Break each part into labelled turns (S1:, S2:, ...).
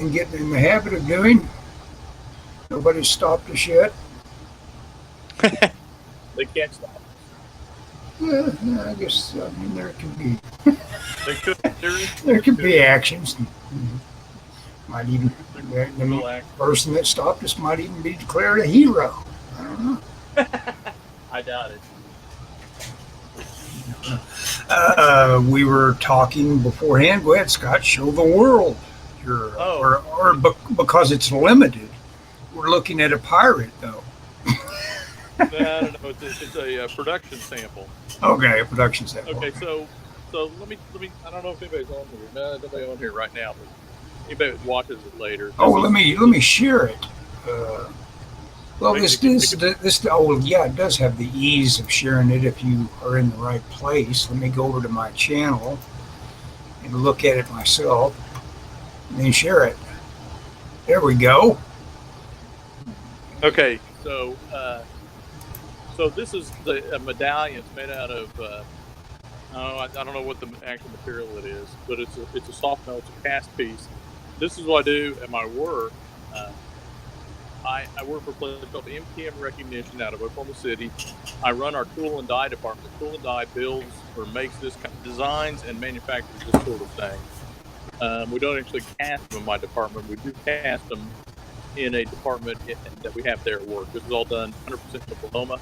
S1: been getting in the habit of doing. Nobody's stopped us yet.
S2: They can't stop.
S1: Yeah, I guess there can be
S2: They could.
S1: there can be actions. Might even
S2: Legal
S1: the
S2: act.
S1: person that stopped us might even be declared a hero. I don't know.
S2: I doubt it.
S1: We were talking beforehand. Go ahead, Scott. Show the world your because it's limited. We're looking at a pirate though.
S2: I don't know. It's a production sample.
S1: Okay, a production sample.
S2: Okay, so let me. I don't know if anybody's on here. No, nobody on here right now. But anybody that watches it later.
S1: Let me share it. Well, it does have the ease of sharing it if you are in the right place. Let me go over to my channel and look at it myself, and then share it. There we go.
S2: Okay, so this is a medallion made out of. I don't know what the actual material it is, but it's a soft metal. It's a cast piece. This is what I do at my work. I work for a place called MTM Recognition out of Oklahoma City. I run our tool and die department. Tool and die builds or makes this kind of designs and manufactures this sort of thing. We don't actually cast them in my department. We do cast them in a department that we have there at work. This is all done 100% in Oklahoma.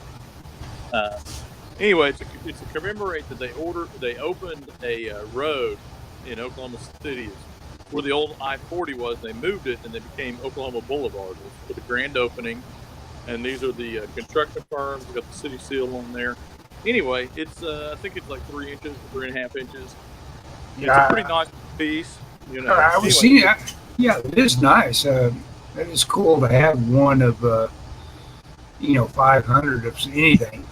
S2: Anyway, it's to commemorate that they opened a road in Oklahoma City where the old I-40 was. They moved it and they became Oklahoma Boulevard with the grand opening. And these are the construction firms. We got the city seal on there. Anyway, it's I think it's like 3 inches, 3.5 inches. It's a pretty nice piece.
S1: I was seeing that. Yeah, it is nice. It is cool to have one of 500 of anything.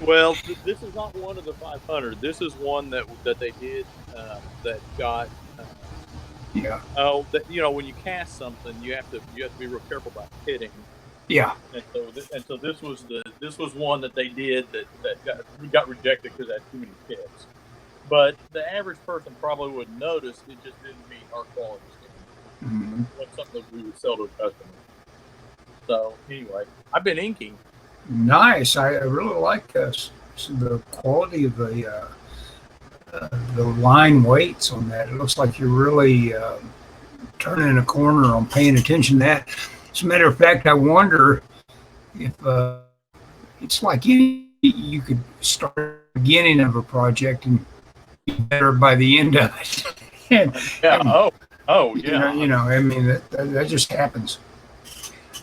S2: Well, this is not one of the 500. This is one that they did that got.
S1: Yeah.
S2: Oh, when you cast something, you have to be real careful about hitting.
S1: Yeah.
S2: And so this was one that they did that got rejected because it had too many hits. But the average person probably wouldn't notice. It just didn't meet our quality standards.
S1: Mm-hmm.
S2: It's something that we would sell to a customer. So anyway, I've been inking.
S1: Nice. I really like the quality of the line weights on that. It looks like you're really turning a corner on paying attention to that. As a matter of fact, I wonder if it's like you could start the beginning of a project and be better by the end of it.
S2: Yeah.
S1: Yeah. I mean, that just happens.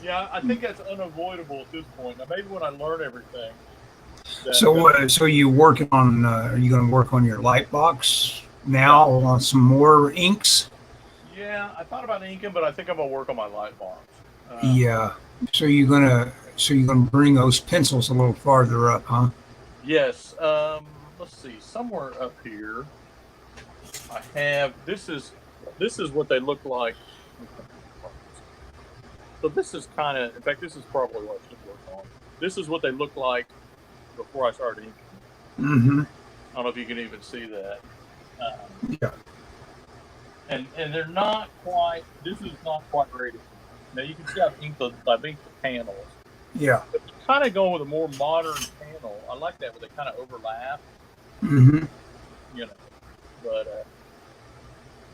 S2: Yeah, I think that's unavoidable at this point. Now, maybe when I learn everything.
S1: So you working on? Are you going to work on your light box now on some more inks?
S2: Yeah, I thought about inking, but I think I'm gonna work on my light box.
S1: Yeah. So you're gonna bring those pencils a little farther up, huh?
S2: Yes. Let's see. Somewhere up here, I have. This is what they look like. So this is kind of. In fact, this is probably what I should work on. This is what they look like before I started inking.
S1: Mm-hmm.
S2: I don't know if you can even see that.
S1: Yeah.
S2: And they're not quite. This is not quite ready. Now you can see I've inked the panels.
S1: Yeah.
S2: But kind of going with a more modern panel. I like that where they kind of overlap.
S1: Mm-hmm.
S2: But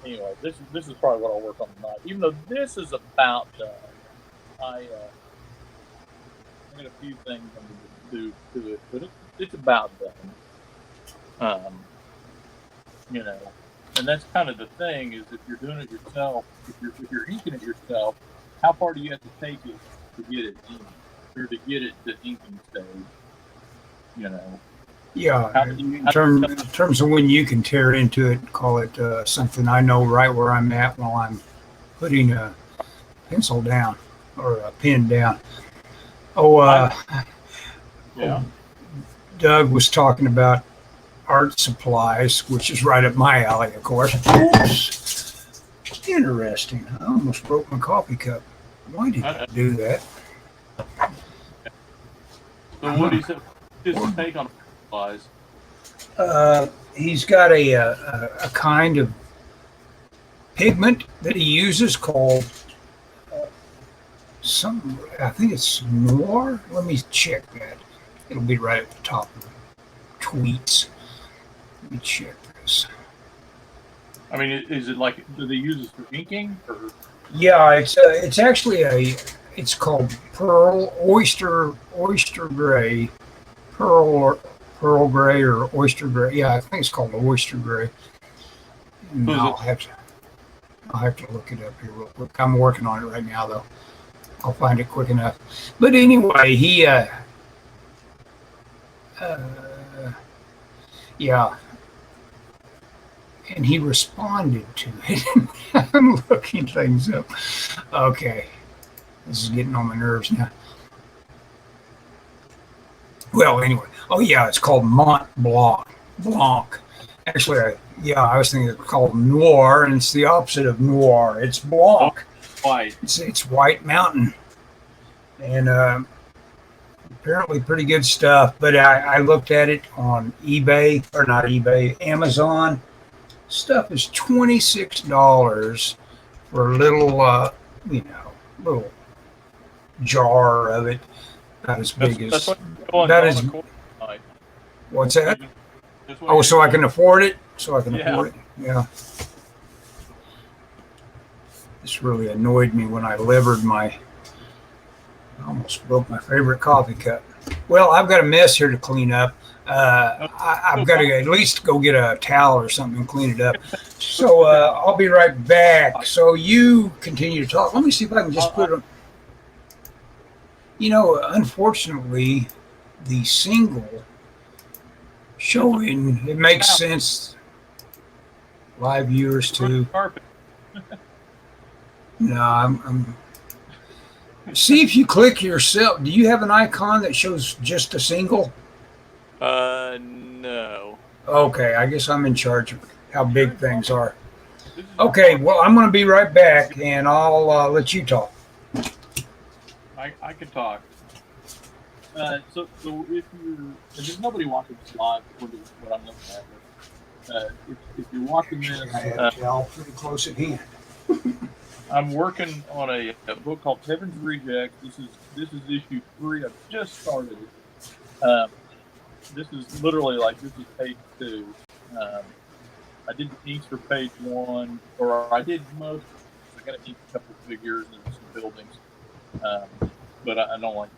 S2: anyway, this is probably what I'll work on tonight. Even though this is about done, I got a few things I'm going to do to it, but it's about done. And that's kind of the thing is if you're doing it yourself, if you're inking it yourself, how far do you have to take it to get it inked or to get it to inking stage?
S1: Yeah. In terms of when you can tear into it, call it something. I know right where I'm at while I'm putting a pencil down or a pen down. Doug was talking about art supplies, which is right up my alley, of course. Interesting. I almost broke my coffee cup. Why did I do that?
S2: So what do you say? Just take on supplies.
S1: He's got a kind of pigment that he uses called I think it's noir. Let me check that. It'll be right at the top of the tweets. Let me check this.
S2: I mean, is it like, do they use this for inking or?
S1: Yeah, it's actually it's called oyster gray, pearl gray or oyster gray. Yeah, I think it's called oyster gray. And I'll have to look it up here real quick. I'm working on it right now though. I'll find it quick enough. But anyway, he yeah, and he responded to it. I'm looking things up. Okay, this is getting on my nerves now. Well, anyway, oh yeah, it's called Mont Blanc. Actually, I was thinking it's called Noir, and it's the opposite of Noir. It's Blanc.
S2: White.
S1: It's White Mountain, and apparently pretty good stuff. But I looked at it on eBay, or not eBay, Amazon. Stuff is $26 for a little, little jar of it. Not as big as that is. What's that? Oh, so I can afford it. Afford it. Yeah. This really annoyed me when I levered I almost broke my favorite coffee cup. Well, I've got a mess here to clean up. I've got to at least go get a towel or something and clean it up. So I'll be right back. So you continue to talk. Let me see if I can just put it on. Unfortunately, the single showing, it makes sense. Live viewers too. No, I'm. See if you click yourself. Do you have an icon that shows just a single?
S2: No.
S1: Okay, I guess I'm in charge of how big things are. Okay, well, I'm going to be right back, and I'll let you talk.
S2: I can talk. So if there's nobody watching this live, what I'm looking at, but if you're watching this,
S1: I have Cal pretty close at hand.
S2: I'm working on a book called Heaven's Rejects. This is issue 3. I've just started it. This is literally this is page 2. I did the inks for page 1, or I did most. I got to ink a couple of figures and some buildings, but I don't like.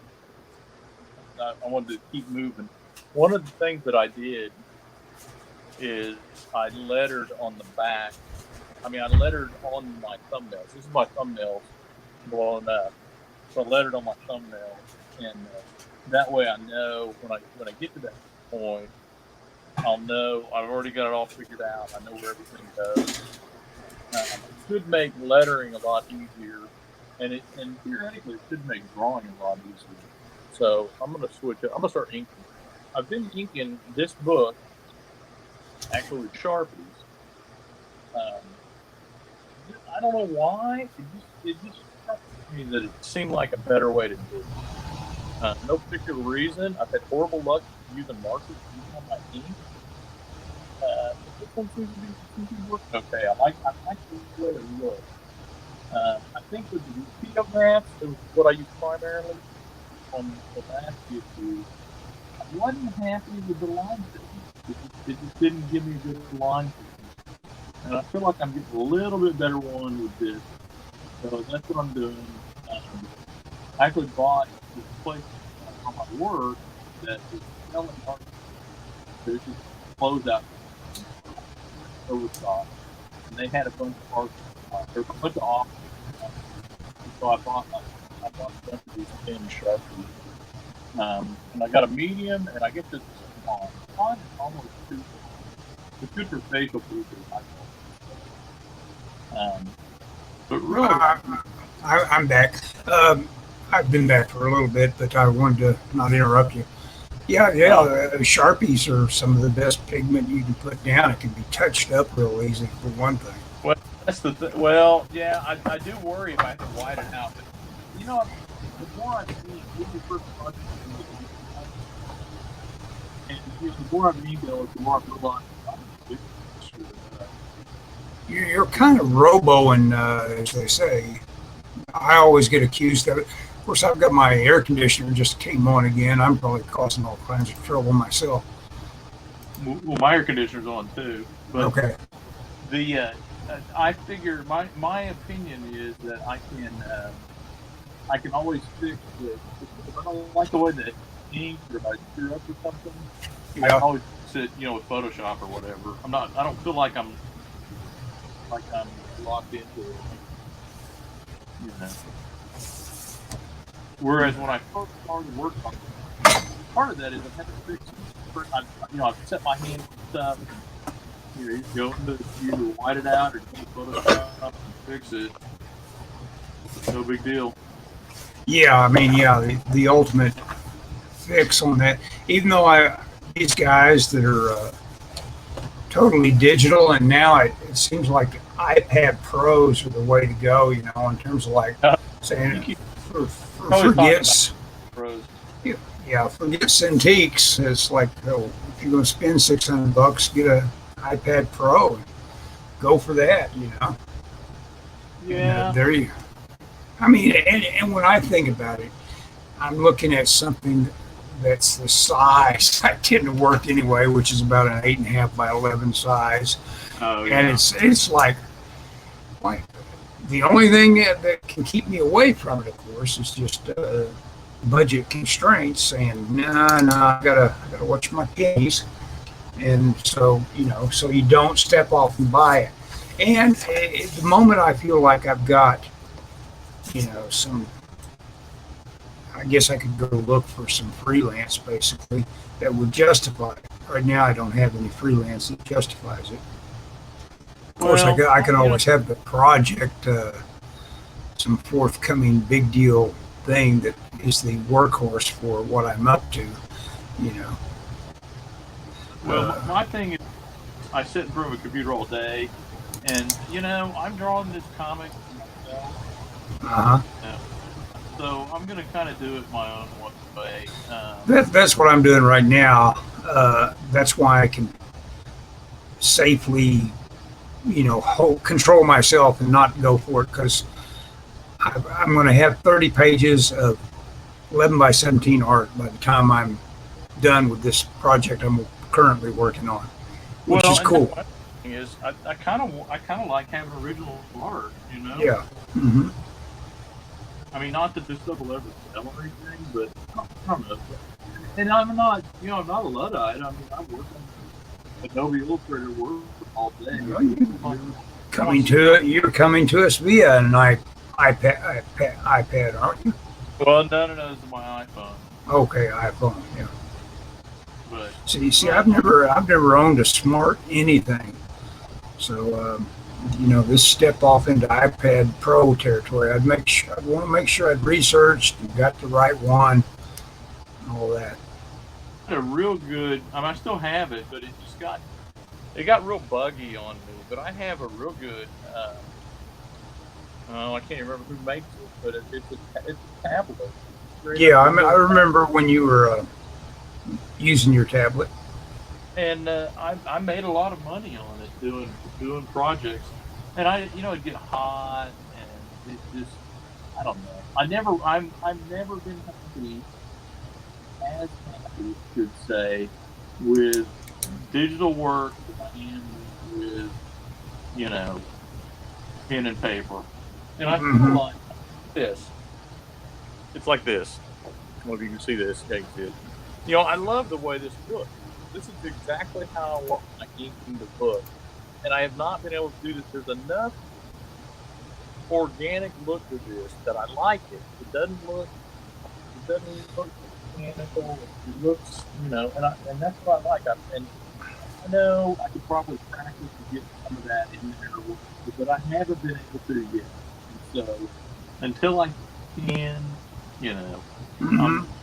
S2: I wanted to keep moving. One of the things that I did is I lettered on the back. I lettered on my thumbnails. This is my thumbnails blown up. So I lettered on my thumbnails, and that way I know when I get to that point, I'll know I've already got it all figured out. I know where everything goes. It should make lettering a lot easier, and theoretically it should make drawing a lot easier. So I'm going to switch it. I'm going to start inking. I've been inking this book actually with Sharpies. I don't know why. It just struck me that it seemed like a better way to do it. No particular reason. I've had horrible luck using markers on my ink. But this one seems to be working okay. I like the way it looks. I think with the photographs, it was what I used primarily on the last issue. I wasn't happy with the line fitting. It just didn't give me a good line fitting. And I feel like I'm getting a little bit better one with this. So that's what I'm doing. I actually bought this place on my work that is selling art. There's this closeout overstock. And they had a bunch of art. There was a bunch of offers. So I bought a bunch of these thin Sharpies. And I got a medium, and I get this small. Mine is almost too small. It's good for facial features, I think. But really,
S1: I'm back. I've been back for a little bit, but I wanted to not interrupt you. Yeah. Sharpies are some of the best pigment you can put down. It can be touched up real easy, for one thing.
S2: Well, that's the thing. Well, yeah, I do worry if I have to white it out. But, the more I see, this is the first project, and the more I rebuild, the more I realize
S1: you're kind of roboing, as they say. I always get accused of it. Of course, I've got my air conditioner just came on again. I'm probably causing all kinds of trouble myself.
S2: Well, my air conditioner's on too, but
S1: Okay.
S2: the I figure my opinion is that I can always fix it. If I don't like the way that ink or if I screw up or something, I
S1: Yeah.
S2: can always fix it, with Photoshop or whatever. I don't feel like I'm locked into it, you know. Whereas when I first started working on it, part of that is I've had to fix it. I've set my hands and stuff. You go into the computer, white it out, or go to Photoshop and fix it. No big deal.
S1: Yeah, I mean, yeah, the ultimate fix on that. Even though these guys that are totally digital, and now it seems like iPad Pros are the way to go. In terms of like saying, forget,
S2: Pros.
S1: yeah, forget Cintiqs. It's like, oh, if you're going to spend $600, get a iPad Pro and go for that.
S2: Yeah.
S1: And, there you. I mean, and when I think about it, I'm looking at something that's the size I tend to work anyway, which is about an 8.5 by 11 size.
S2: Oh, yeah.
S1: And it's like the only thing that can keep me away from it, of course, is just budget constraints. Saying, nah, I gotta watch my pennies, and so you don't step off and buy it. And at the moment, I feel like I've got, some. I guess I could go look for some freelance, basically, that would justify it. Right now, I don't have any freelance that justifies it. Of course, I can always have the project, some forthcoming big deal thing that is the workhorse for what I'm up to. you know.
S2: Well, my thing is, I sit in front of a computer all day, and I'm drawing this comic myself.
S1: Uh huh.
S2: So I'm gonna kind of do it my own way.
S1: That's what I'm doing right now. That's why I can safely, control myself and not go for it, because I'm going to have 30 pages of 11 by 17 art by the time I'm done with this project I'm currently working on, which is cool.
S2: The thing is, I kind of like having original art.
S1: Yeah. Mm-hmm.
S2: I mean, not that this stuff will ever sell or anything, but I don't know. And I'm not, I'm not a Luddite. I mean, I work on Adobe Illustrator work all day.
S1: You're coming to us via an iPad, aren't you?
S2: Well, no, this is my iPhone.
S1: Okay, iPhone, yeah.
S2: But
S1: See, I've never owned a smart anything, so this step off into iPad Pro territory. I'd want to make sure I'd researched and got the right one, and all that.
S2: a real good. I mean, I still have it, but it got real buggy on me. But I have a real good. I can't remember who makes it, but it's a tablet.
S1: Yeah, I remember when you were using your tablet.
S2: And I made a lot of money on it doing projects, and it'd get hot, and it just, I don't know. I've never been happy, as happy, I should say, with digital work and with pen and paper. And I feel like this. It's like this. I don't know if you can see this. Yeah, you can see it. I love the way this looks. This is exactly how I want my ink to look. And I have not been able to do this. There's enough organic look to this that I like it. It doesn't look mechanical. It looks, and that's what I like. And I know I could probably practice to get some of that in there, but I haven't been able to yet. And so until I can,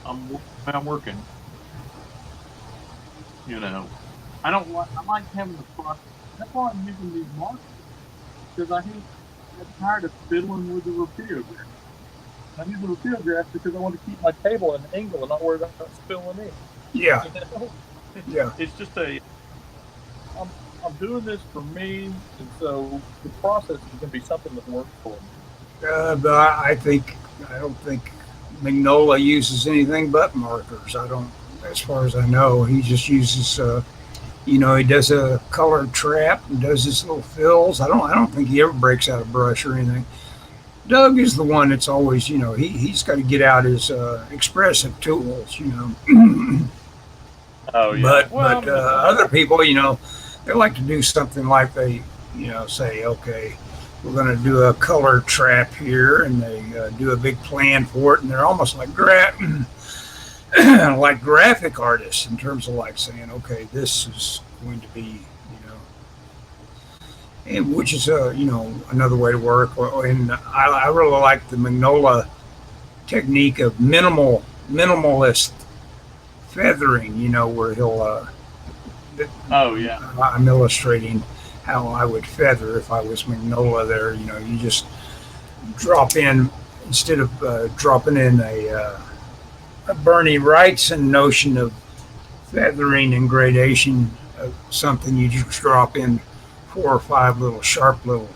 S2: I'm working. I like having the process. That's why I'm using these markers, because I'm tired of fiddling with the rapidograph. I'm using the rapidograph because I want to keep my table at an angle and not worry about spilling in.
S1: Yeah. Yeah.
S2: It's just I'm I'm doing this for me, and so the process is going to be something that works for me.
S1: But I don't think Magnola uses anything but markers. I don't, as far as I know, he just uses. He does a colored trap and does his little fills. I don't think he ever breaks out a brush or anything. Doug is the one that's always, he's got to get out his expressive tools,
S2: Oh yeah.
S1: But other people, they like to do something like they, say, okay, we're going to do a color trap here, and they do a big plan for it, and they're almost like like graphic artists in terms of like saying, okay, this is going to be, and which is another way to work. And I really like the Magnola technique of minimalist feathering. Where he'll.
S2: Oh yeah.
S1: I'm illustrating how I would feather if I was Magnola. There, you just drop in instead of dropping in a Bernie Wrightson notion of feathering and gradation of something. You just drop in 4 or 5 little sharp little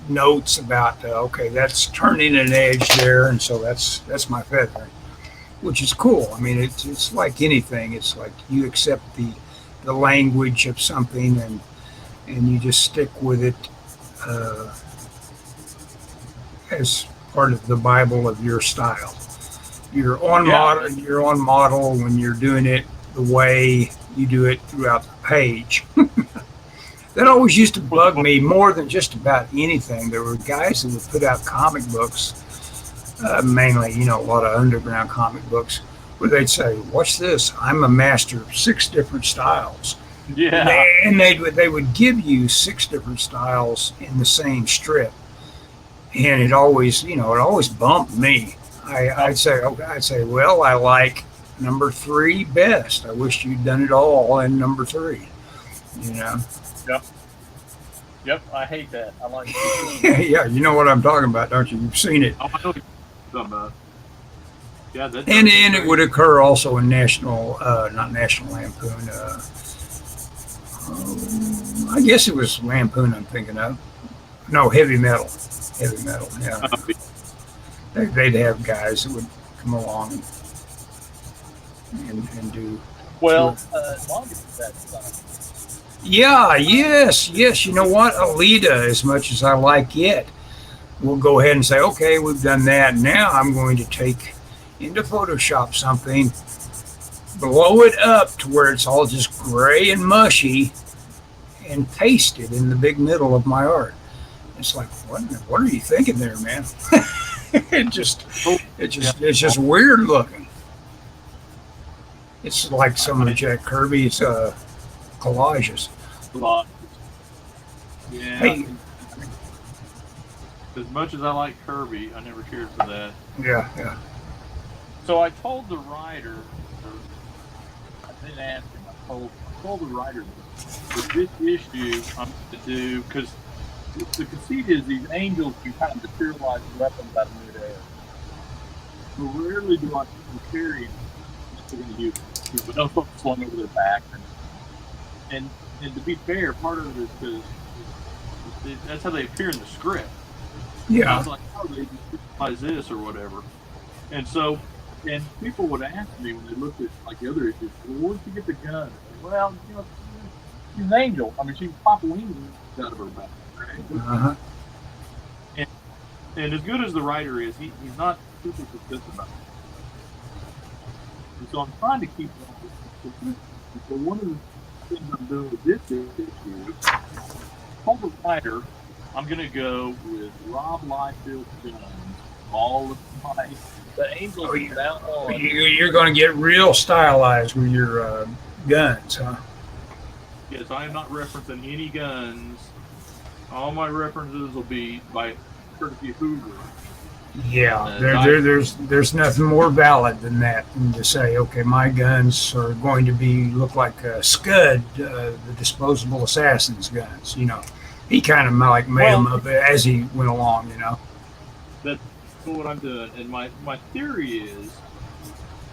S1: notes about okay, that's turning an edge there, and so that's my feathering, which is cool. I mean, it's like anything. It's like you accept the language of something and you just stick with it as part of the Bible of your style. You're on model. You're on model when you're doing it the way you do it throughout the page. That always used to bug me more than just about anything. There were guys that would put out comic books, mainly, a lot of underground comic books, where they'd say, "Watch this! I'm a master of 6 different styles."
S2: Yeah.
S1: And they would give you 6 different styles in the same strip, and it always bumped me. I'd say, well, I like number 3 best. I wish you'd done it all in number 3.
S2: Yep, I hate that. I like
S1: Yeah, you know what I'm talking about, don't you? You've seen it.
S2: Oh, I know what you're talking about. Yeah,
S1: and it would occur also in not National Lampoon. I guess it was Lampoon I'm thinking of. No, Heavy Metal. Heavy Metal, yeah. They'd have guys that would come along and do.
S2: Well, as long as that's
S1: Yeah, yes. You know what? Alita, as much as I like it, we'll go ahead and say, okay, we've done that. Now I'm going to take into Photoshop something, blow it up to where it's all just gray and mushy, and paste it in the big middle of my art. It's like, what are you thinking there, man? It's just weird looking. It's like some of Jack Kirby's collages.
S2: Yeah.
S1: Hey.
S2: As much as I like Kirby, I never cared for that.
S1: Yeah.
S2: So I told the writer, I didn't ask him, I told the writer that this issue I'm going to do, because the conceit is these angels can kind of materialize weapons out of midair. So rarely do I see them carry them if they're going to use it. But no folks slung over their back. And to be fair, part of it is because that's how they appear in the script.
S1: Yeah.
S2: I was like, oh, they just realize this or whatever. And so, and people would ask me when they looked at like the other issues, well, where did you get the gun? Well, she's an angel. I mean, she can pop wings out of her back. Right?
S1: Uh-huh.
S2: And as good as the writer is, he's not super consistent about it. And so I'm trying to keep it. So one of the things I'm doing with this issue, told the writer, I'm going to go with Rob Liefeld's guns. All of the angels down on.
S1: You're going to get real stylized with your guns, huh?
S2: Yes, I am not referencing any guns. All my references will be by courtesy of Hoover.
S1: Yeah, there's nothing more valid than that, than to say, okay, my guns are going to look like Scud, the disposable assassin's guns. He kind of like made them up as he went along.
S2: That's what I'm doing, and my theory is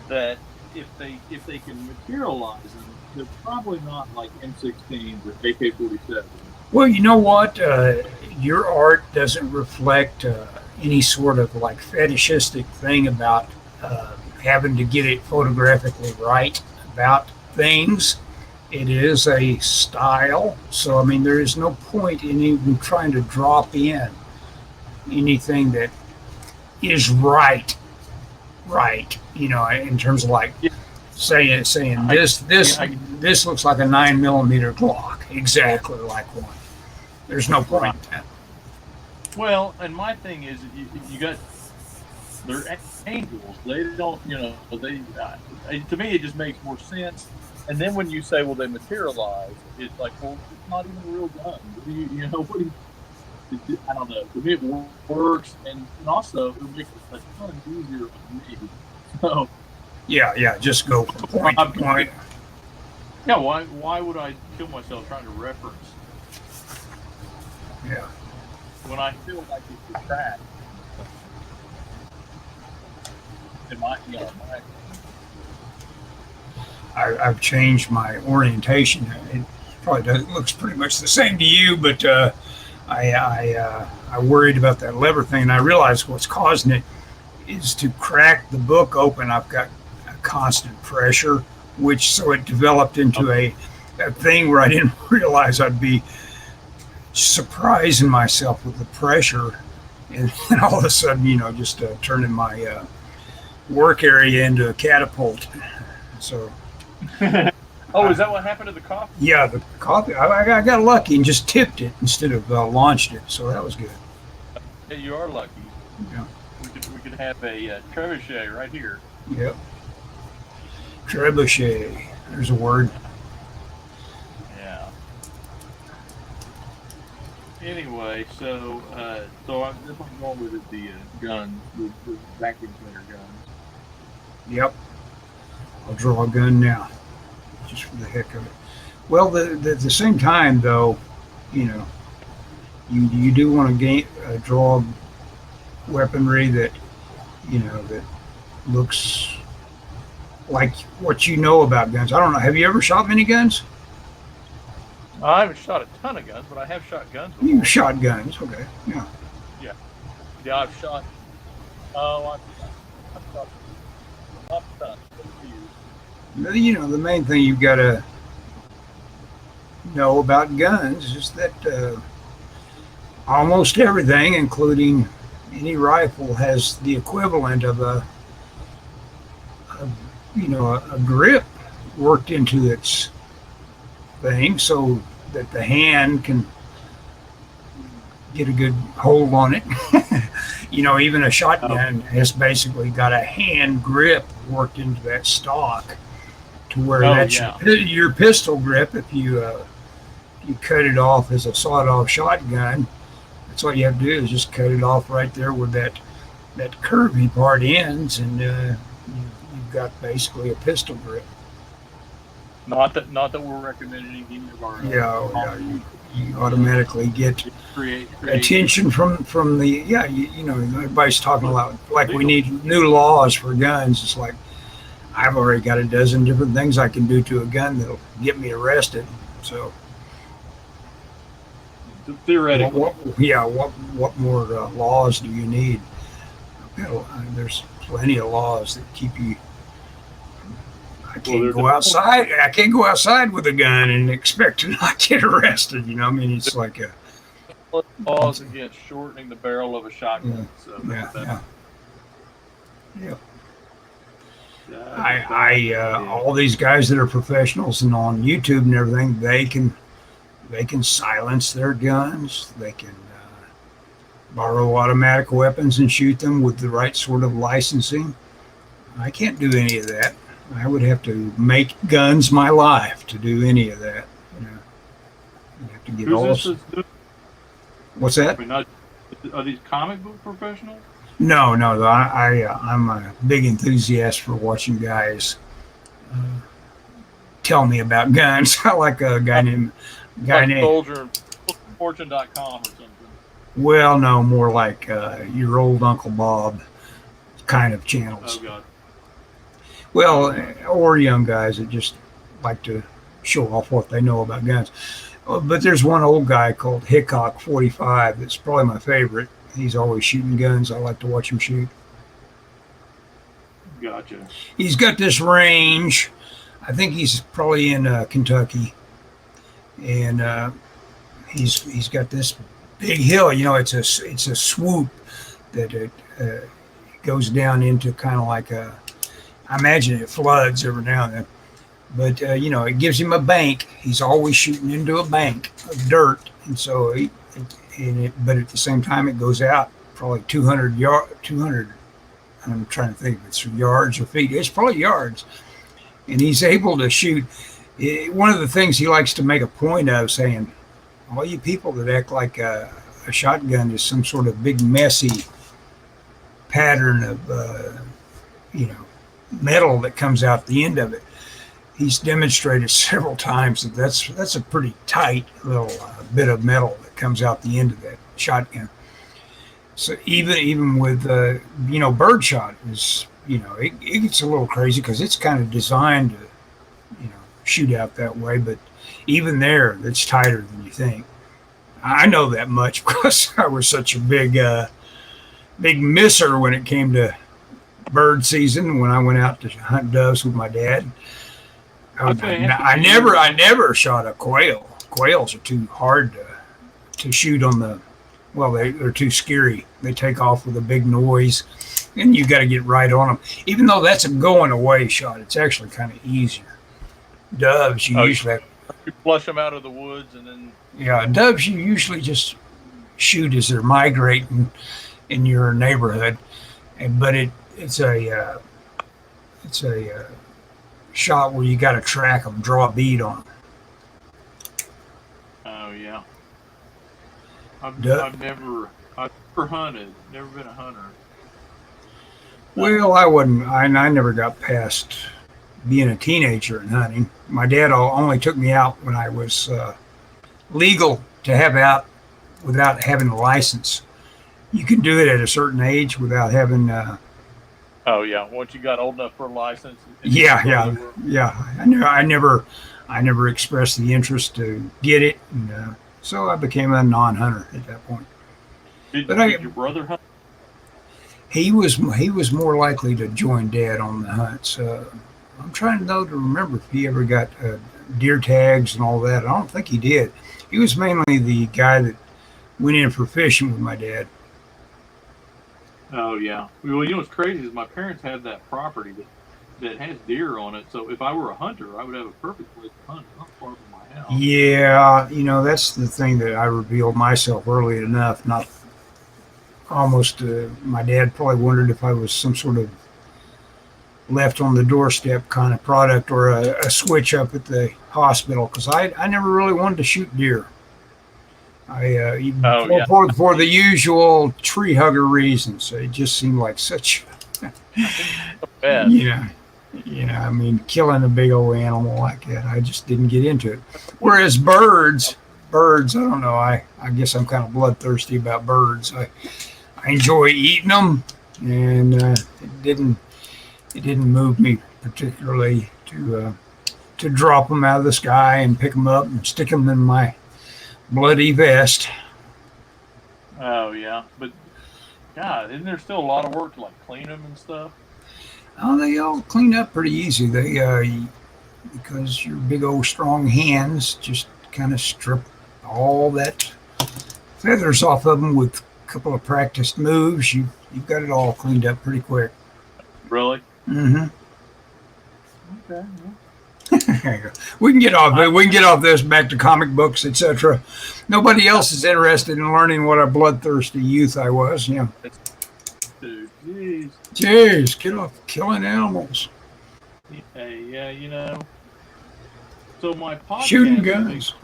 S2: that if they can materialize them, they're probably not like M16s or AK-47s.
S1: Well, you know what? Your art doesn't reflect any sort of like fetishistic thing about having to get it photographically right about things. It is a style. So, I mean, there is no point in even trying to drop in anything that is right, in terms of like
S2: Yeah,
S1: saying
S2: I,
S1: this looks like a 9 mm Glock, exactly like one. There's no point
S2: right.
S1: in that.
S2: Well, and my thing is, you got they're angels. They don't, they. To me, it just makes more sense. And then when you say, well, they materialize, it's like, well, it's not even a real gun. What do you? I don't know. To me, it works, and also it makes it a ton easier for me. So
S1: Yeah, just go from point to point.
S2: yeah, why would I kill myself trying to reference
S1: Yeah,
S2: when I feel like it's a track? In my,
S1: I've changed my orientation. It probably looks pretty much the same to you, but I worried about that lever thing, and I realized what's causing it is to crack the book open. I've got a constant pressure, which so it developed into a thing where I didn't realize I'd be surprising myself with the pressure, and then all of a sudden, just turning my work area into a catapult. So.
S2: Oh, is that what happened to the coffee?
S1: Yeah, the coffee. I got lucky and just tipped it instead of launched it, so that was good.
S2: Yeah, you are lucky.
S1: Yeah.
S2: We could have a trebuchet right here.
S1: Yep. Trebuchet. There's a word.
S2: Yeah. Anyway, so I'm going with it, the guns, the vacuum cleaner guns.
S1: Yep. I'll draw a gun now, just for the heck of it. Well, at the same time, though, you do want to draw weaponry that that looks like what you know about guns. I don't know. Have you ever shot many guns?
S2: I haven't shot a ton of guns, but I have shot guns before.
S1: You've shot guns, okay? Yeah.
S2: Yeah, I've shot. Oh, I've shot not a ton, but a few.
S1: The main thing you've got to know about guns is that almost everything, including any rifle, has the equivalent of a grip worked into its thing, so that the hand can get a good hold on it. Even a shotgun has basically got a hand grip worked into that stock, to where that's your pistol grip. If you cut it off as a sawed-off shotgun, that's all you have to do is just cut it off right there where that curvy part ends, and you've got basically a pistol grip.
S2: Not that we're recommending any of our.
S1: You automatically get attention from the everybody's talking about like we need new laws for guns. It's like I've already got a dozen different things I can do to a gun that'll get me arrested. So
S2: theoretically,
S1: what more laws do you need? There's plenty of laws that keep you. I can't go outside. I can't go outside with a gun and expect to not get arrested. It's like a
S2: laws against shortening the barrel of a shotgun.
S1: All these guys that are professionals and on YouTube and everything, they can silence their guns. They can borrow automatic weapons and shoot them with the right sort of licensing. I can't do any of that. I would have to make guns my life to do any of that. You have to get all. What's that?
S2: Are these comic book professionals?
S1: No. I'm a big enthusiast for watching guys tell me about guns. I like a guy named
S2: Soldier, Fortune.com or something.
S1: Well, no, more like your old Uncle Bob kind of channels.
S2: Oh God.
S1: Well, or young guys that just like to show off what they know about guns. But there's one old guy called Hickok 45 that's probably my favorite. He's always shooting guns. I like to watch him shoot.
S2: Gotcha.
S1: He's got this range. I think he's probably in Kentucky, and he's got this big hill. You know, it's a swoop that it goes down into kind of like a. I imagine it floods every now and then, but you know, it gives him a bank. He's always shooting into a bank of dirt, and so but at the same time, it goes out probably 200. I'm trying to think if it's yards or feet. It's probably yards, and he's able to shoot. One of the things he likes to make a point of saying, all you people that act like a shotgun is some sort of big messy pattern of you know, metal that comes out the end of it. He's demonstrated several times that that's a pretty tight little bit of metal that comes out the end of that shotgun. So even with you know, birdshot is, you know, it gets a little crazy because it's kind of designed to, you know, shoot out that way. But even there, it's tighter than you think. I know that much because I was such a big misser when it came to bird season. When I went out to hunt doves with my dad, I never shot a quail. Quails are too hard to shoot on the. Well, they're too scary. They take off with a big noise, and you got to get right on them. Even though that's a going away shot, it's actually kind of easier. Doves, you usually
S2: you flush them out of the woods, and then
S1: doves you usually just shoot as they're migrating in your neighborhood, but it's a shot where you got to track them, draw a bead on them.
S2: Oh yeah. I've never hunted. Never been a hunter.
S1: Well, I never got past being a teenager and hunting. My dad only took me out when I was legal to have out without having a license. You can do it at a certain age without having.
S2: Oh yeah, once you got old enough for a license.
S1: Yeah. I never expressed the interest to get it, and so I became a non-hunter at that point.
S2: Did your brother hunt?
S1: He was more likely to join Dad on the hunts. I'm trying to remember if he ever got deer tags and all that. I don't think he did. He was mainly the guy that went in for fishing with my dad.
S2: Oh yeah. Well, you know what's crazy is my parents had that property that has deer on it. So if I were a hunter, I would have a perfect place to hunt, not far from my house.
S1: Yeah, you know, that's the thing that I revealed myself early enough. Not almost. My dad probably wondered if I was some sort of left on the doorstep kind of product or a switch up at the hospital, because I never really wanted to shoot deer. For the usual tree hugger reasons. It just seemed like such, I mean, killing a big old animal like that, I just didn't get into it. Whereas birds, I don't know. I guess I'm kind of bloodthirsty about birds. I enjoy eating them, and it didn't move me particularly to drop them out of the sky and pick them up and stick them in my bloody vest.
S2: Oh yeah, but God, isn't there still a lot of work to like clean them and stuff?
S1: Oh, they all clean up pretty easy. They because your big old strong hands just kind of strip all that feathers off of them with a couple of practiced moves. You've got it all cleaned up pretty quick.
S2: Really?
S1: Mm-hmm.
S2: Okay.
S1: We can get off this, back to comic books, etc. Nobody else is interested in learning what a bloodthirsty youth I was. Yeah.
S2: Dude,
S1: jeez, get off killing animals.
S2: Yeah, you know. So my podcast
S1: shooting guns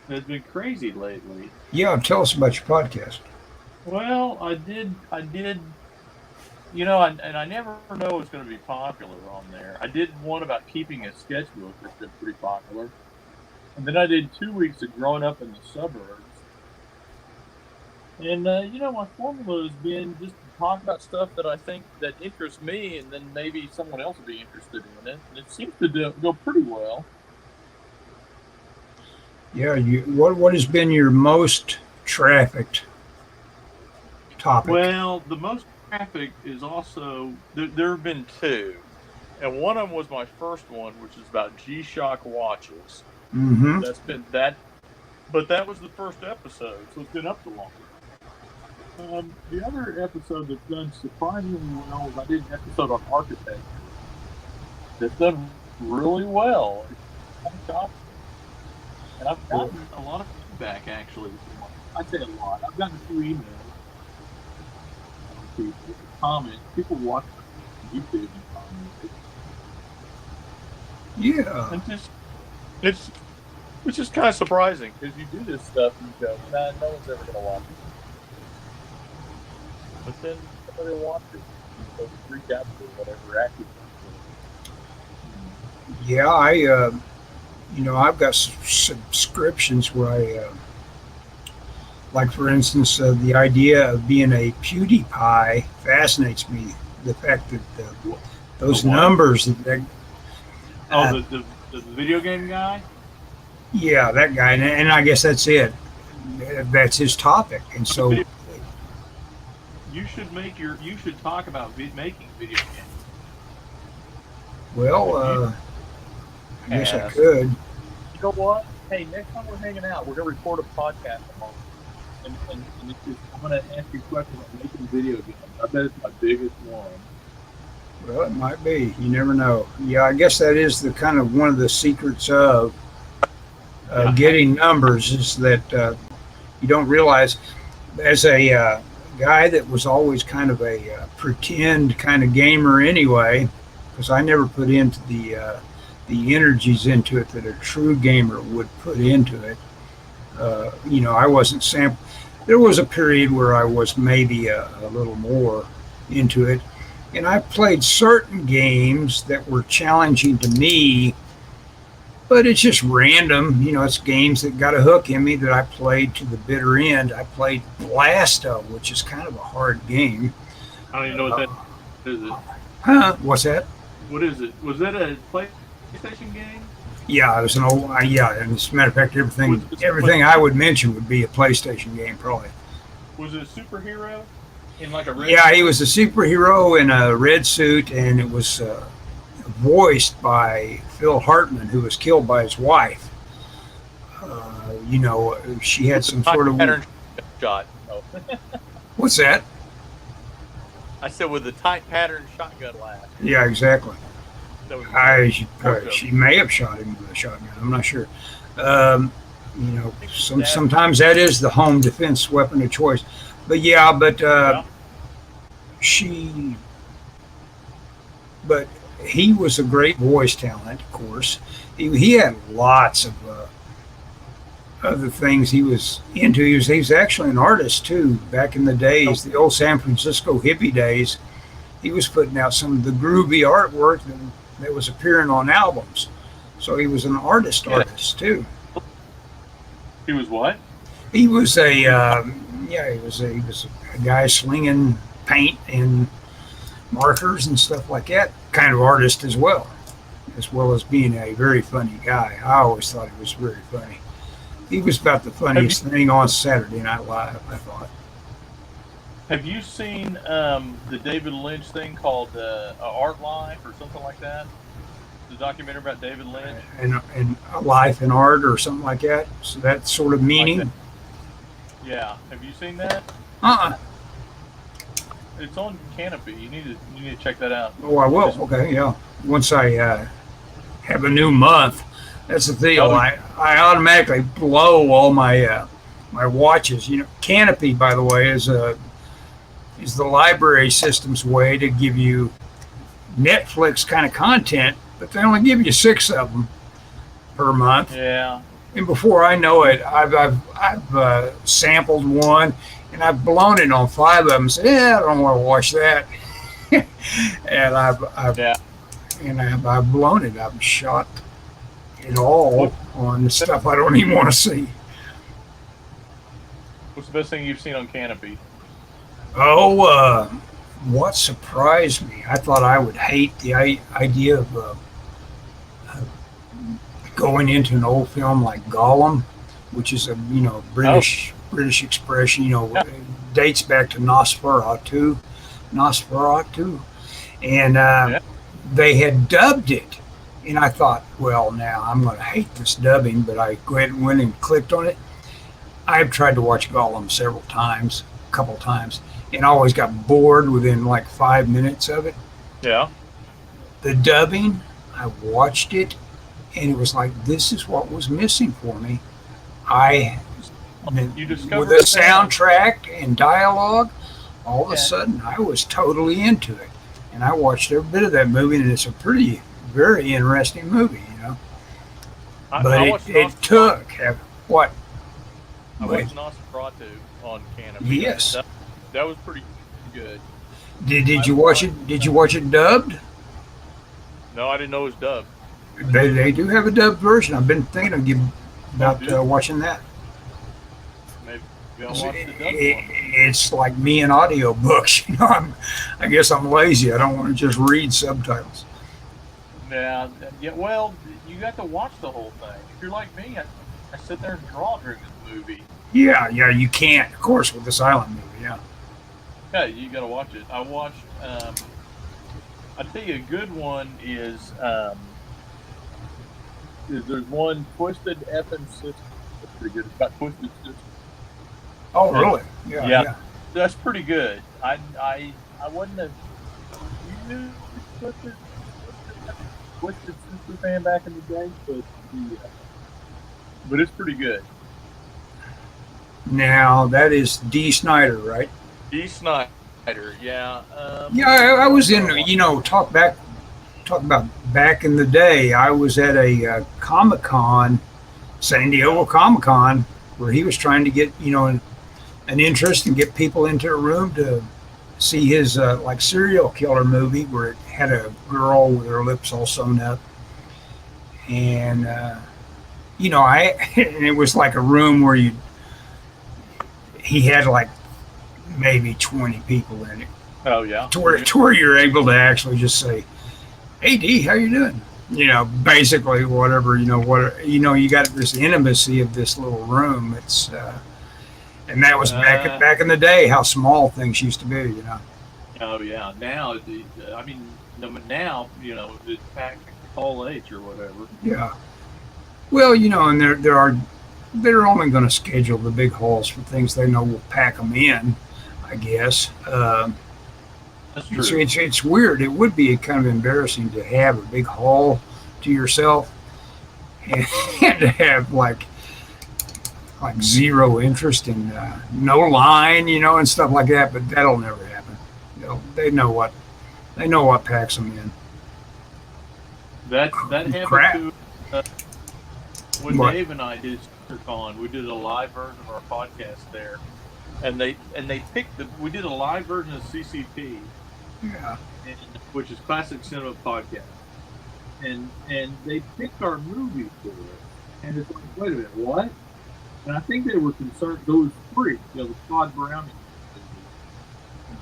S2: has been crazy lately.
S1: Yeah, tell us about your podcast.
S2: Well, I did. You know, and I never know it's going to be popular on there. I did one about keeping a sketchbook that's been pretty popular. And then I did 2 weeks of growing up in the suburbs. And, you know, my formula has been just talk about stuff that I think that interests me, and then maybe someone else will be interested in it. And it seems to go pretty well.
S1: Yeah. What has been your most trafficked topic?
S2: Well, the most traffic is also there have been two, and one of them was my first one, which is about G-Shock watches.
S1: Mm-hmm.
S2: That's been that, but that was the first episode, so it's been up for longer. The other episode that's done surprisingly well is I did an episode on architecture. That's done really well. It's kind of shocking. And I've gotten a lot of feedback, actually. I'd say a lot. I've gotten a few emails from people, comments. People watch YouTube and comment.
S1: Yeah.
S2: And it's just kind of surprising because you do this stuff and you go, nah, no one's ever going to watch it. But then somebody will watch it. So reach out to whatever active.
S1: Yeah, I've got subscriptions where I, like for instance, the idea of being a PewDiePie fascinates me. The fact that those numbers that
S2: the video game guy.
S1: Yeah, that guy, and I guess that's it. That's his topic, and so
S2: you should talk about making video games.
S1: Well, I guess I could.
S2: You know what? Hey, next time we're hanging out, we're gonna record a podcast tomorrow, and it's just, I'm gonna ask you questions about making video games. I bet it's my biggest one.
S1: Well, it might be. You never know. Yeah, I guess that is the kind of one of the secrets of getting numbers is that you don't realize. As a guy that was always kind of a pretend kind of gamer anyway, because I never put into the energies into it that a true gamer would put into it. I wasn't there was a period where I was maybe a little more into it, and I played certain games that were challenging to me, but it's just random. It's games that got a hook in me that I played to the bitter end. I played Blasto, which is kind of a hard game.
S2: I don't even know what that is.
S1: Huh? What's that?
S2: What is it? Was that a PlayStation game?
S1: Yeah, it was an old. Yeah, and as a matter of fact, everything I would mention would be a PlayStation game, probably.
S2: Was it a superhero in like a red?
S1: Yeah, he was a superhero in a red suit, and it was voiced by Phil Hartman, who was killed by his wife. She had some sort of
S2: pattern shot. Oh.
S1: What's that?
S2: I said with the tight pattern shotgun blast.
S1: Yeah, exactly. She may have shot him with a shotgun. I'm not sure. Sometimes that is the home defense weapon of choice. But he was a great voice talent, of course. He had lots of other things he was into. He was actually an artist too. Back in the days, the old San Francisco hippie days, he was putting out some of the groovy artwork that was appearing on albums. So he was an artist too.
S2: He was what?
S1: He was he was a guy slinging paint and markers and stuff like that. Kind of artist as well as being a very funny guy. I always thought he was very funny. He was about the funniest thing on Saturday Night Live, I thought.
S2: Have you seen the David Lynch thing called Art Life or something like that? The documentary about David Lynch?
S1: And Life and Art or something like that? So that sort of meaning?
S2: Like yeah. Have you seen that? It's on Canopy. You need to check that out.
S1: Oh, I will. Okay, yeah. Once I have a new month, that's the deal. I automatically blow all my my watches. Canopy, by the way, is the library system's way to give you Netflix kind of content, but they only give you 6 of them per month.
S2: Yeah.
S1: And before I know it, I've sampled one, and I've blown it on 5 of them. Said, I don't want to watch that. And I've blown it. I've shot it all on the stuff I don't even want to see.
S2: What's the best thing you've seen on Canopy?
S1: Oh, what surprised me, I thought I would hate the idea of going into an old film like Gollum, which is a British expression. Dates back to Nosferatu, and they had dubbed it. And I thought, well, now I'm going to hate this dubbing, but I went and clicked on it. I've tried to watch Gollum several times, a couple times, and always got bored within like 5 minutes of it.
S2: Yeah.
S1: The dubbing, I watched it, and it was like, this is what was missing for me. With the soundtrack and dialogue, all of a sudden, I was totally into it. And I watched every bit of that movie, and it's a very interesting movie, But it took what?
S2: I watched Nosferatu on Canada.
S1: Yes,
S2: that was pretty good.
S1: Did you watch it? Did you watch it dubbed?
S2: No, I didn't know it was dubbed.
S1: They do have a dubbed version. I've been thinking about watching that.
S2: Maybe I'll watch the dubbed one.
S1: It's like me and audiobooks. I guess I'm lazy. I don't want to just read subtitles.
S2: Yeah. Well, you got to watch the whole thing. If you're like me, I sit there and draw during the movie.
S1: Yeah, you can't, of course, with the silent movie. Yeah.
S2: Yeah, you got to watch it. I watched. I tell you, a good one is there's one Twisted Effing Sister. That's pretty good. It's about Twisted Sister.
S1: Oh, really? Yeah.
S2: That's pretty good. I wasn't a huge Twisted Sister fan back in the day, but it's pretty good.
S1: Now that is D. Snyder, right?
S2: D. Snyder, yeah.
S1: I was in. Talk about back in the day. I was at a Comic-Con, San Diego Comic-Con, where he was trying to get an interest and get people into a room to see his like serial killer movie, where it had a girl with her lips all sewn up, and and it was like a room where he had like maybe 20 people in it.
S2: Oh yeah.
S1: To where you're able to actually just say, "Hey D, how you doing?" Basically whatever. You got this intimacy of this little room. It's and that was back in the day, how small things used to be.
S2: Oh yeah. Now, it's packed all H or whatever.
S1: Yeah. Well, and they're only going to schedule the big halls for things they know will pack them in, I guess.
S2: That's true.
S1: It's weird. It would be kind of embarrassing to have a big hall to yourself and to have like zero interest in no line, and stuff like that. But that'll never happen. They know what packs them in.
S2: That happened
S1: Crap.
S2: to when
S1: What?
S2: Dave and I did SuperCon. We did a live version of our podcast there, and they picked we did a live version of CCP,
S1: Yeah.
S2: which is Classic Cinema Podcast, and they picked our movie for it, and it's like, wait a minute, what? And I think they were concerned those three, the Todd Browning.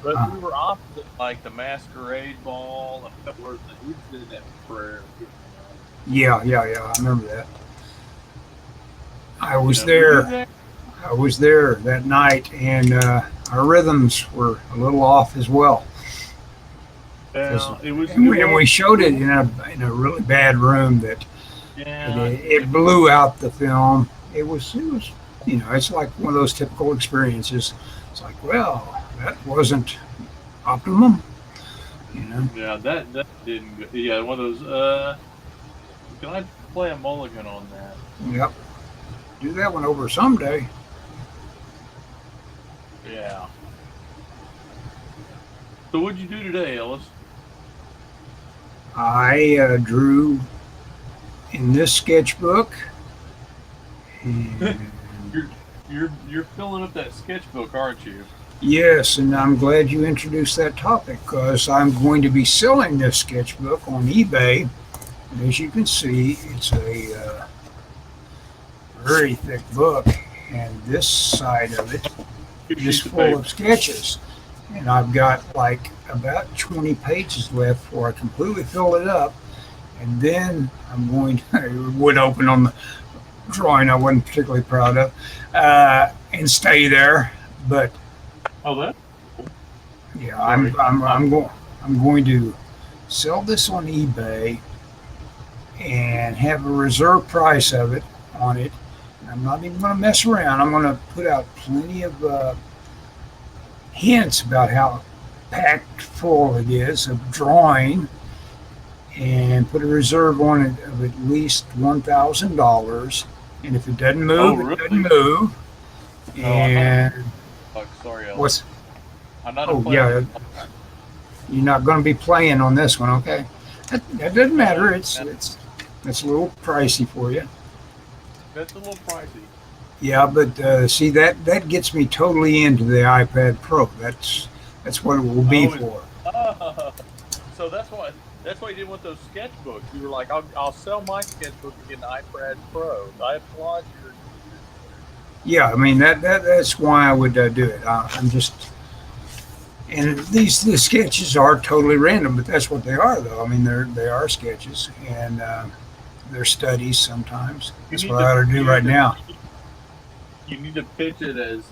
S2: But we were opposite, like the Masquerade Ball, and a couple of things. We did that prayer.
S1: Yeah. I remember that. I was there. I was there that night, and our rhythms were a little off as well.
S2: It was.
S1: And we showed it in a really bad room that it blew out the film. It was it's like one of those typical experiences. It's like, well, that wasn't optimum,
S2: Yeah, that didn't go. Yeah, one of those. Can I play a mulligan on that?
S1: Yep. Do that one over someday.
S2: Yeah. So what'd you do today, Ellis?
S1: I drew in this sketchbook. And
S2: You're filling up that sketchbook, aren't you?
S1: yes, and I'm glad you introduced that topic because I'm going to be selling this sketchbook on eBay. And as you can see, it's a very thick book, and this side of it is full of sketches. and I've got like about 20 pages left before I completely fill it up. And then I'm going to, it would open on the drawing I wasn't particularly proud of, and stay there. But
S2: Oh, that's cool.
S1: yeah,
S2: Sorry.
S1: I'm going to sell this on eBay and have a reserve price of it on it. And I'm not even going to mess around. I'm going to put out plenty of hints about how packed full it is of drawing, and put a reserve on it of at least $1,000. And if it doesn't move,
S2: really?
S1: it doesn't move.
S2: No,
S1: And
S2: sorry, Ellis.
S1: what's
S2: I'm not.
S1: oh yeah, you're not going to be playing on this one, okay? That doesn't matter. It's a little pricey for you.
S2: That's a little pricey.
S1: Yeah, but see that gets me totally into the iPad Pro. That's what it will be for.
S2: So that's why you didn't want those sketchbooks. You were like, I'll sell my sketchbook and get an iPad Pro. I applaud you.
S1: Yeah, I mean that's why I would do it. I'm just, and the sketches are totally random, but that's what they are, though. I mean they are sketches, and they're studies sometimes. That's what I ought to do right now.
S2: You need to pitch it as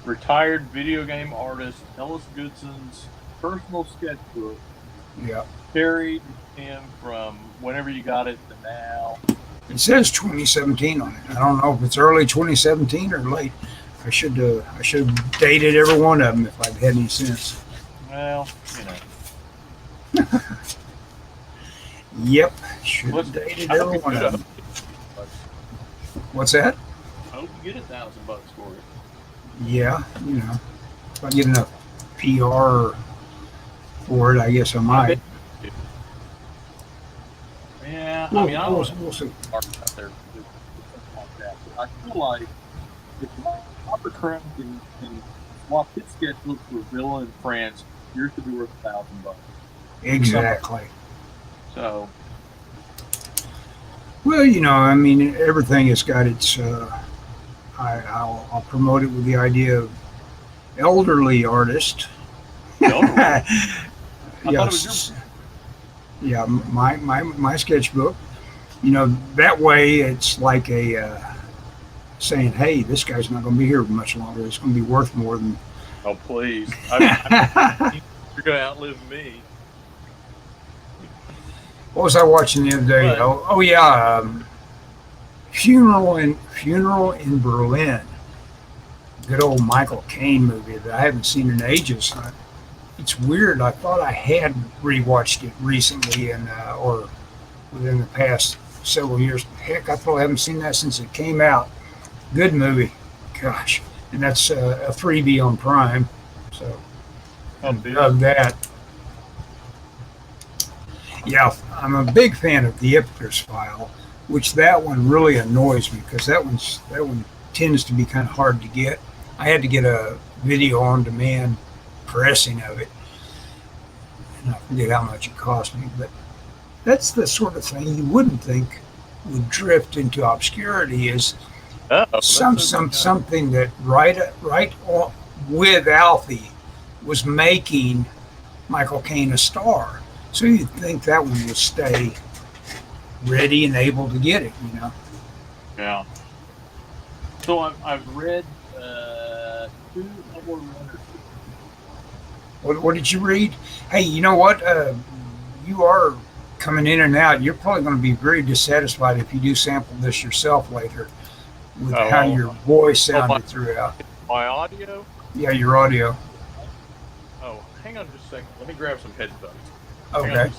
S2: retired video game artist Ellis Goodson's personal sketchbook.
S1: Yeah.
S2: Carried him from whenever you got it to now.
S1: It says 2017 on it. I don't know if it's early 2017 or late. I should have dated every one of them if I'd had any sense.
S2: Well, you know.
S1: Yep, should have dated every one of them. What's that?
S2: I hope you get $1,000 for it.
S1: Yeah, if I get enough PR for it, I guess I might.
S2: Yeah,
S1: We'll,
S2: I mean, I
S1: we'll,
S2: don't
S1: we'll see.
S2: out there like that. But I feel like if Robert Kraft can swap his sketchbook for Villa in France, yours could be worth $1,000.
S1: Exactly.
S2: So,
S1: well, I mean, everything has got its. I'll promote it with the idea of elderly artist.
S2: I thought it was
S1: Yes. Yeah, my sketchbook. That way it's like a saying, "Hey, this guy's not going to be here much longer. It's going to be worth more than."
S2: Oh, please! You're going to outlive me.
S1: What was I watching the other day? Oh yeah, Funeral in Berlin. Good old Michael Caine movie that I haven't seen in ages. It's weird. I thought I had rewatched it recently, or within the past several years. Heck, I probably haven't seen that since it came out. Good movie, gosh, and that's a freebie on Prime. So I love that. Yeah, I'm a big fan of the Ipcress file, which that one really annoys me because that one tends to be kind of hard to get. I had to get a video on demand pressing of it, and I forget how much it cost me, but that's the sort of thing you wouldn't think would drift into obscurity is something that right on, with Alfie was making Michael Caine a star. So you'd think that one would stay ready and able to get it,
S2: Yeah. So I've read two more runners.
S1: What did you read? Hey, you know what? You are coming in and out. You're probably going to be very dissatisfied if you do sample this yourself later with how your voice sounded throughout.
S2: My audio?
S1: Yeah, your audio.
S2: Oh, hang on just a second. Let me grab some headphones.
S1: Okay.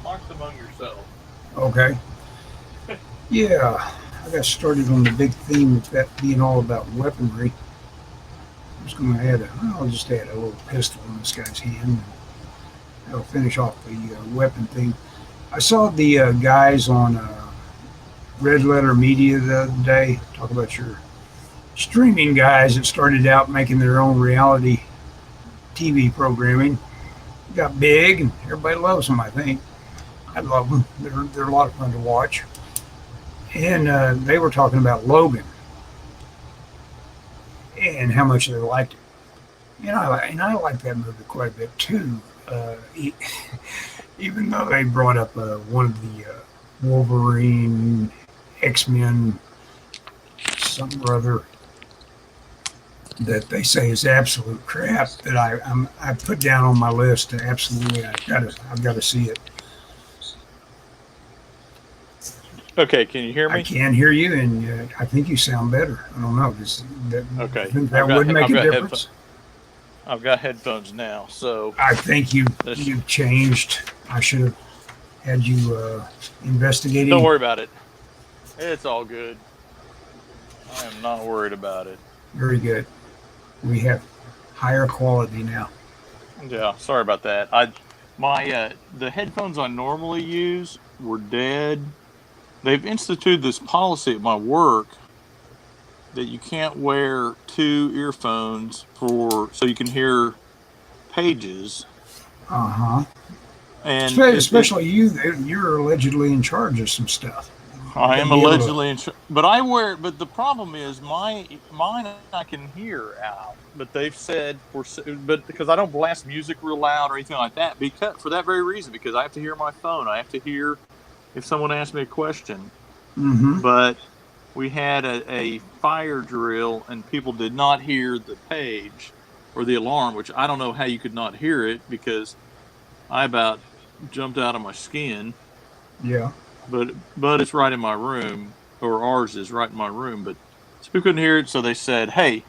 S2: Talk among yourselves.
S1: Okay. Yeah, I got started on the big theme of that being all about weaponry. I'll just add a little pistol in this guy's hand. And that'll finish off the weapon thing. I saw the guys on Red Letter Media the other day talk about your streaming guys that started out making their own reality TV programming. Got big, and everybody loves them, I think. I love them. They're a lot of fun to watch. And they were talking about Logan and how much they liked it. And I like that movie quite a bit too. Even though they brought up one of the Wolverine X-Men something or other that they say is absolute crap that I put down on my list to absolutely I've got to see it.
S2: Okay, can you hear me?
S1: I can hear you, and I think you sound better. I don't know.
S2: Okay,
S1: That would make a difference.
S2: I've got headphones now, so
S1: I think you changed. I should have had you investigating.
S2: Don't worry about it. It's all good. I am not worried about it.
S1: Very good. We have higher quality now.
S2: Yeah, sorry about that. The headphones I normally use were dead. They've instituted this policy at my work that you can't wear two earphones so you can hear pages.
S1: And especially you're allegedly in charge of some stuff.
S2: I am allegedly in charge, but I wear. But the problem is mine I can hear out. But they've said because I don't blast music real loud or anything like that. Because for that very reason, because I have to hear my phone. I have to hear if someone asks me a question.
S1: Mm-hmm.
S2: But we had a fire drill, and people did not hear the page or the alarm, which I don't know how you could not hear it because I about jumped out of my skin.
S1: Yeah.
S2: But it's right in my room, or ours is right in my room. But so we couldn't hear it, so they said, "Hey,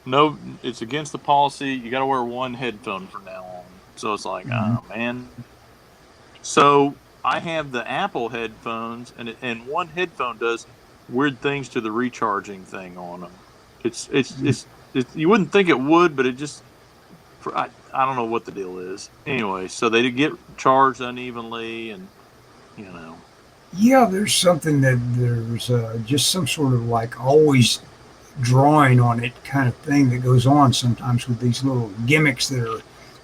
S2: no, it's against the policy. You got to wear one headphone from now on." So it's like, oh man. So I have the Apple headphones, and one headphone does weird things to the recharging thing on them. It's you wouldn't think it would, but it just I don't know what the deal is. Anyway, so they get charged unevenly, and you know.
S1: Yeah, there's something that there's just some sort of like always drawing on it kind of thing that goes on sometimes with these little gimmicks that are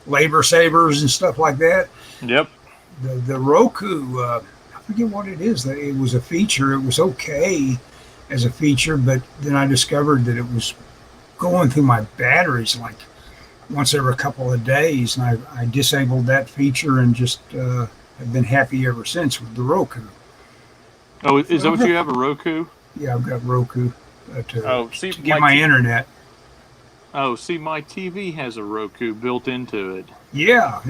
S1: labor savers and stuff like that.
S2: Yep.
S1: The Roku, I forget what it is. It was a feature. It was okay as a feature, but then I discovered that it was going through my batteries like once every couple of days, and I disabled that feature and just have been happy ever since with the Roku.
S2: Oh, is that what you have, a Roku?
S1: Yeah, I've got Roku to get my internet.
S2: Oh, see, my TV has a Roku built into it.
S1: Yeah.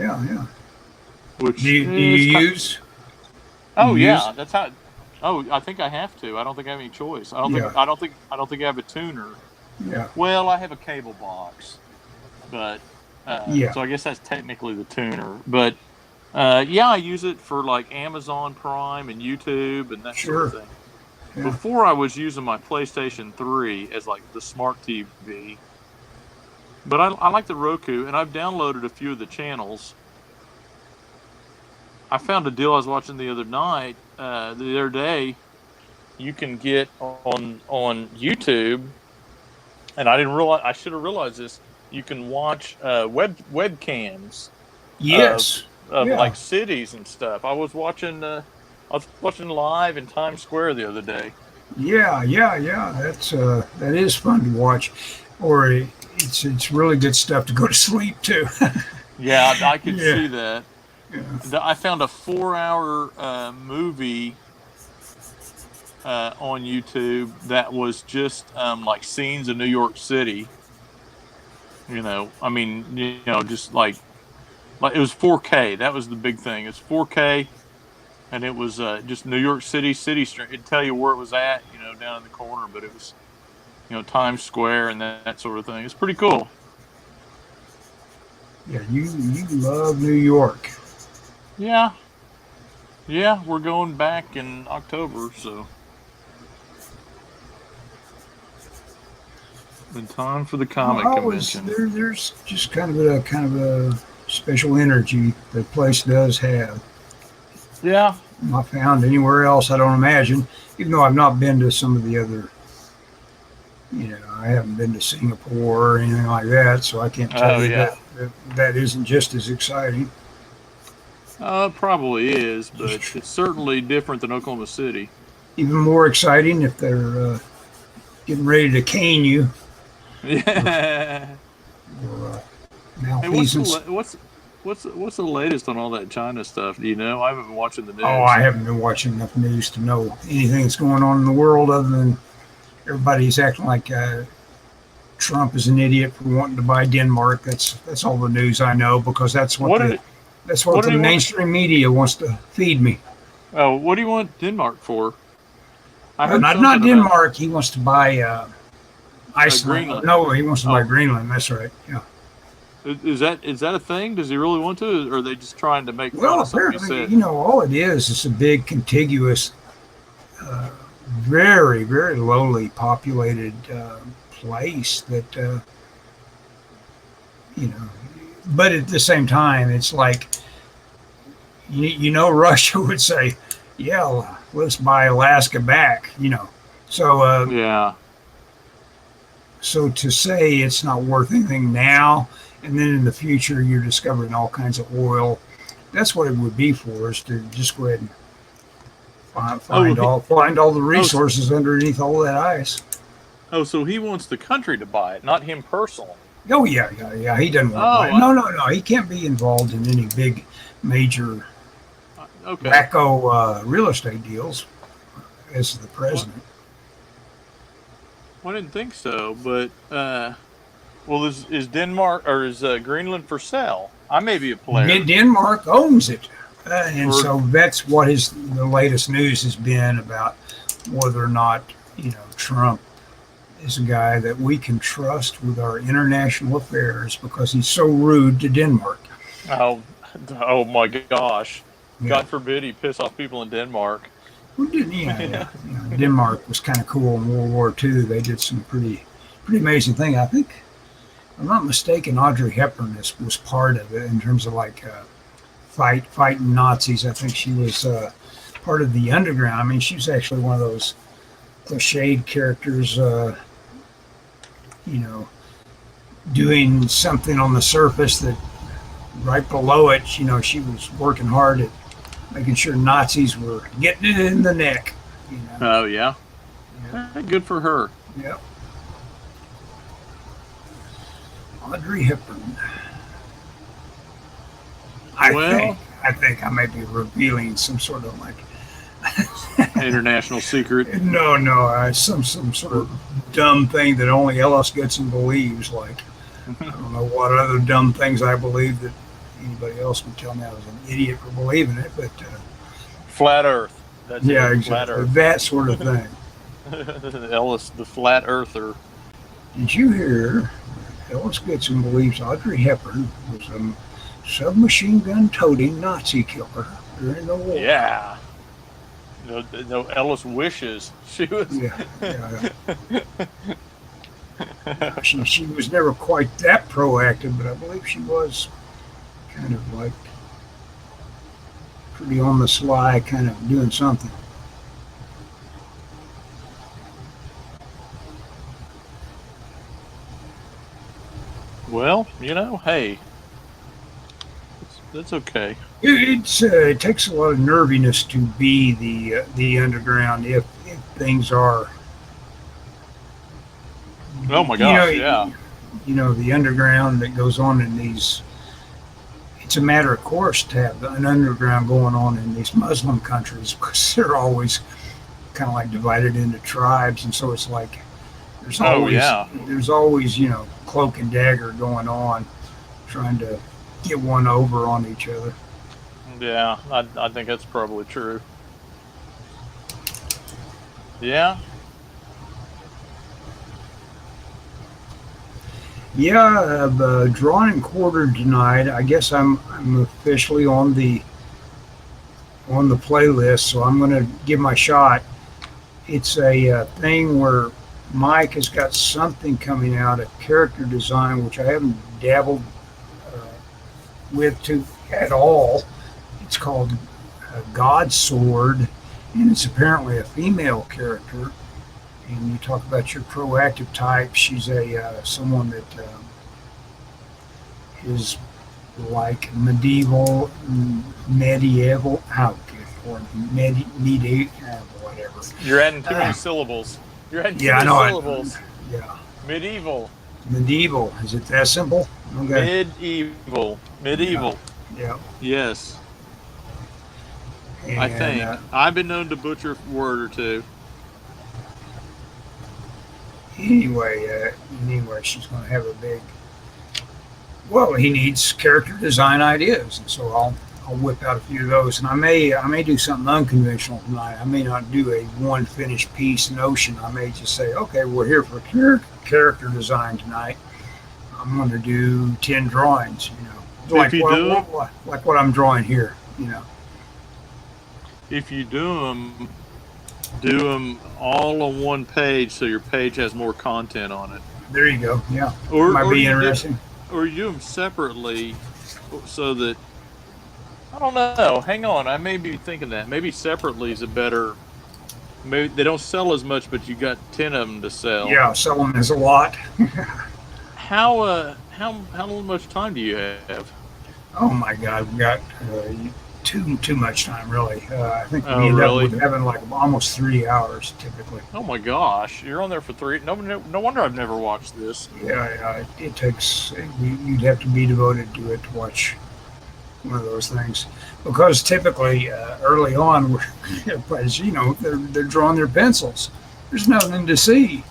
S2: Which
S1: do you use?
S2: Oh, yeah, that's how. Oh, I think I have to. I don't think I have any choice. I don't think I have a tuner.
S1: Yeah.
S2: Well, I have a cable box, but
S1: yeah.
S2: So I guess that's technically the tuner. But yeah, I use it for like Amazon Prime and YouTube and that sort of thing. Yeah. Before I was using my PlayStation 3 as like the smart TV. But I like the Roku, and I've downloaded a few of the channels. I found a deal I was watching the other night, the other day. You can get on YouTube, and I didn't realize. I should have realized this. You can watch webcams.
S1: Yes.
S2: Of like cities and stuff. I was watching live in Times Square the other day.
S1: Yeah. That is fun to watch, or it's really good stuff to go to sleep too.
S2: Yeah, I could see that. Yeah. I found a 4-hour movie on YouTube that was just like scenes of New York City. Just like it was 4K. That was the big thing. It's 4K, and it was just New York City street. It'd tell you where it was at, down in the corner, but it was, Times Square and that sort of thing. It's pretty cool.
S1: Yeah, you love New York.
S2: Yeah, we're going back in October, so in time for the comic convention.
S1: There's just kind of a special energy the place does have.
S2: Yeah,
S1: not found anywhere else, I don't imagine. Even though I've not been to some of the other, I haven't been to Singapore or anything like that, so I can't tell you that isn't just as exciting.
S2: It probably is, but it's certainly different than Oklahoma City.
S1: Even more exciting if they're getting ready to cane you.
S2: Yeah.
S1: Or
S2: Hey,
S1: malfeasance.
S2: what's the latest on all that China stuff? Do you know? I haven't been watching the
S1: Oh,
S2: news.
S1: I haven't been watching enough news to know anything that's going on in the world other than everybody's acting like Trump is an idiot for wanting to buy Denmark. That's all the news I know because
S2: What did
S1: that's
S2: what
S1: what
S2: did
S1: the
S2: he want?
S1: mainstream media wants to feed me.
S2: Oh, what do you want Denmark for? I heard
S1: Not
S2: something about
S1: Denmark. He wants to buy Iceland.
S2: Greenland.
S1: No, he wants to buy
S2: Oh,
S1: Greenland. That's right. Yeah.
S2: is that a thing? Does he really want to, or are they just trying to make fun
S1: Well,
S2: of something he
S1: apparently,
S2: said?
S1: all it is a big contiguous, uh, very very lowly populated place that you know. But at the same time, it's like Russia would say, "Yeah, let's buy Alaska back." So
S2: Yeah.
S1: so to say it's not worth anything now, and then in the future you're discovering all kinds of oil. That's what it would be for us to just go ahead and
S2: Oh,
S1: find all the
S2: oh,
S1: resources underneath all that ice.
S2: so he wants the country to buy it, not him personally.
S1: Oh yeah, yeah, yeah. He doesn't want to buy
S2: Oh,
S1: it. No, no, no. He can't be involved in any big, major
S2: okay.
S1: wacko real estate deals as the
S2: Well,
S1: president.
S2: I didn't think so, but well, is Denmark or is Greenland for sale? I may be a player.
S1: Denmark owns it, and
S2: Or
S1: so that's what the latest news has been about whether or not Trump is a guy that we can trust with our international affairs because he's so rude to Denmark.
S2: oh, oh my gosh!
S1: Yeah.
S2: God forbid he piss off people in Denmark.
S1: Well, yeah. Denmark was kind of cool in World War II. They did some pretty amazing thing. I think, if I'm not mistaken, Audrey Hepburn was part of it in terms of like fighting Nazis. I think she was part of the underground. I mean, she was actually one of those cliched characters, doing something on the surface that right below it, she was working hard at making sure Nazis were getting it in the neck.
S2: Oh yeah,
S1: Yeah.
S2: good for her.
S1: Yep. Audrey Hepburn.
S2: Well,
S1: I think I may be revealing some sort of like
S2: international secret.
S1: no, some sort of dumb thing that only Ellis Goodson believes. Like I don't know what other dumb things I believe that anybody else would tell me I was an idiot for believing it, but
S2: Flat Earth. That's
S1: yeah,
S2: it. Flat
S1: exactly
S2: Earth.
S1: that sort of thing.
S2: Ellis, the flat earther.
S1: Did you hear? Ellis Goodson believes Audrey Hepburn was a submachine gun toting Nazi killer during the war.
S2: Yeah. No, Ellis wishes she was.
S1: Yeah. She was never quite that proactive, but I believe she was kind of like pretty on the sly, kind of doing something.
S2: Well, hey, that's okay.
S1: It takes a lot of nerviness to be the underground if things are.
S2: Oh my gosh, yeah.
S1: The underground that goes on in these. It's a matter of course to have an underground going on in these Muslim countries because they're always kind of like divided into tribes, and so it's like there's always cloak and dagger going on, trying to get one over on each other.
S2: Yeah, I think that's probably true. Yeah.
S1: Yeah, I've drawn and quartered tonight. I guess I'm officially on the playlist, so I'm going to give my shot. It's a thing where Mike has got something coming out, a character design, which I haven't dabbled with at all. It's called God's Sword, and it's apparently a female character. And you talk about your proactive type. She's someone that is like medieval, or medieval, whatever.
S2: You're adding too many syllables. You're adding too
S1: Yeah, I
S2: many
S1: know.
S2: syllables.
S1: Yeah.
S2: Medieval.
S1: Medieval. Is it that simple? Okay.
S2: Medieval.
S1: Yeah.
S2: Yes, I
S1: And
S2: think I've been known to butcher a word or two.
S1: anyway, she's going to have a big. Well, he needs character design ideas, and so I'll whip out a few of those. And I may do something unconventional tonight. I may not do a one finished piece notion. I may just say, okay, we're here for character design tonight. I'm going to do 10 drawings.
S2: If you
S1: Like what I'm drawing here.
S2: if you do them all on one page, so your page has more content on it.
S1: There you go. Yeah,
S2: Or
S1: might be interesting.
S2: Or you do them separately, so that I don't know. Hang on, I may be thinking that maybe separately is a better. Maybe they don't sell as much, but you got 10 of them to sell.
S1: Yeah, selling is a lot.
S2: How much time do you have?
S1: Oh my God, we got too much time really. I think we
S2: Oh,
S1: end
S2: really?
S1: up with having like almost 3 hours typically.
S2: Oh my gosh, you're on there for 3. No wonder I've never watched this.
S1: Yeah, it takes. You'd have to be devoted to it to watch one of those things, because typically early on, everybody's they're drawing their pencils. There's nothing to see,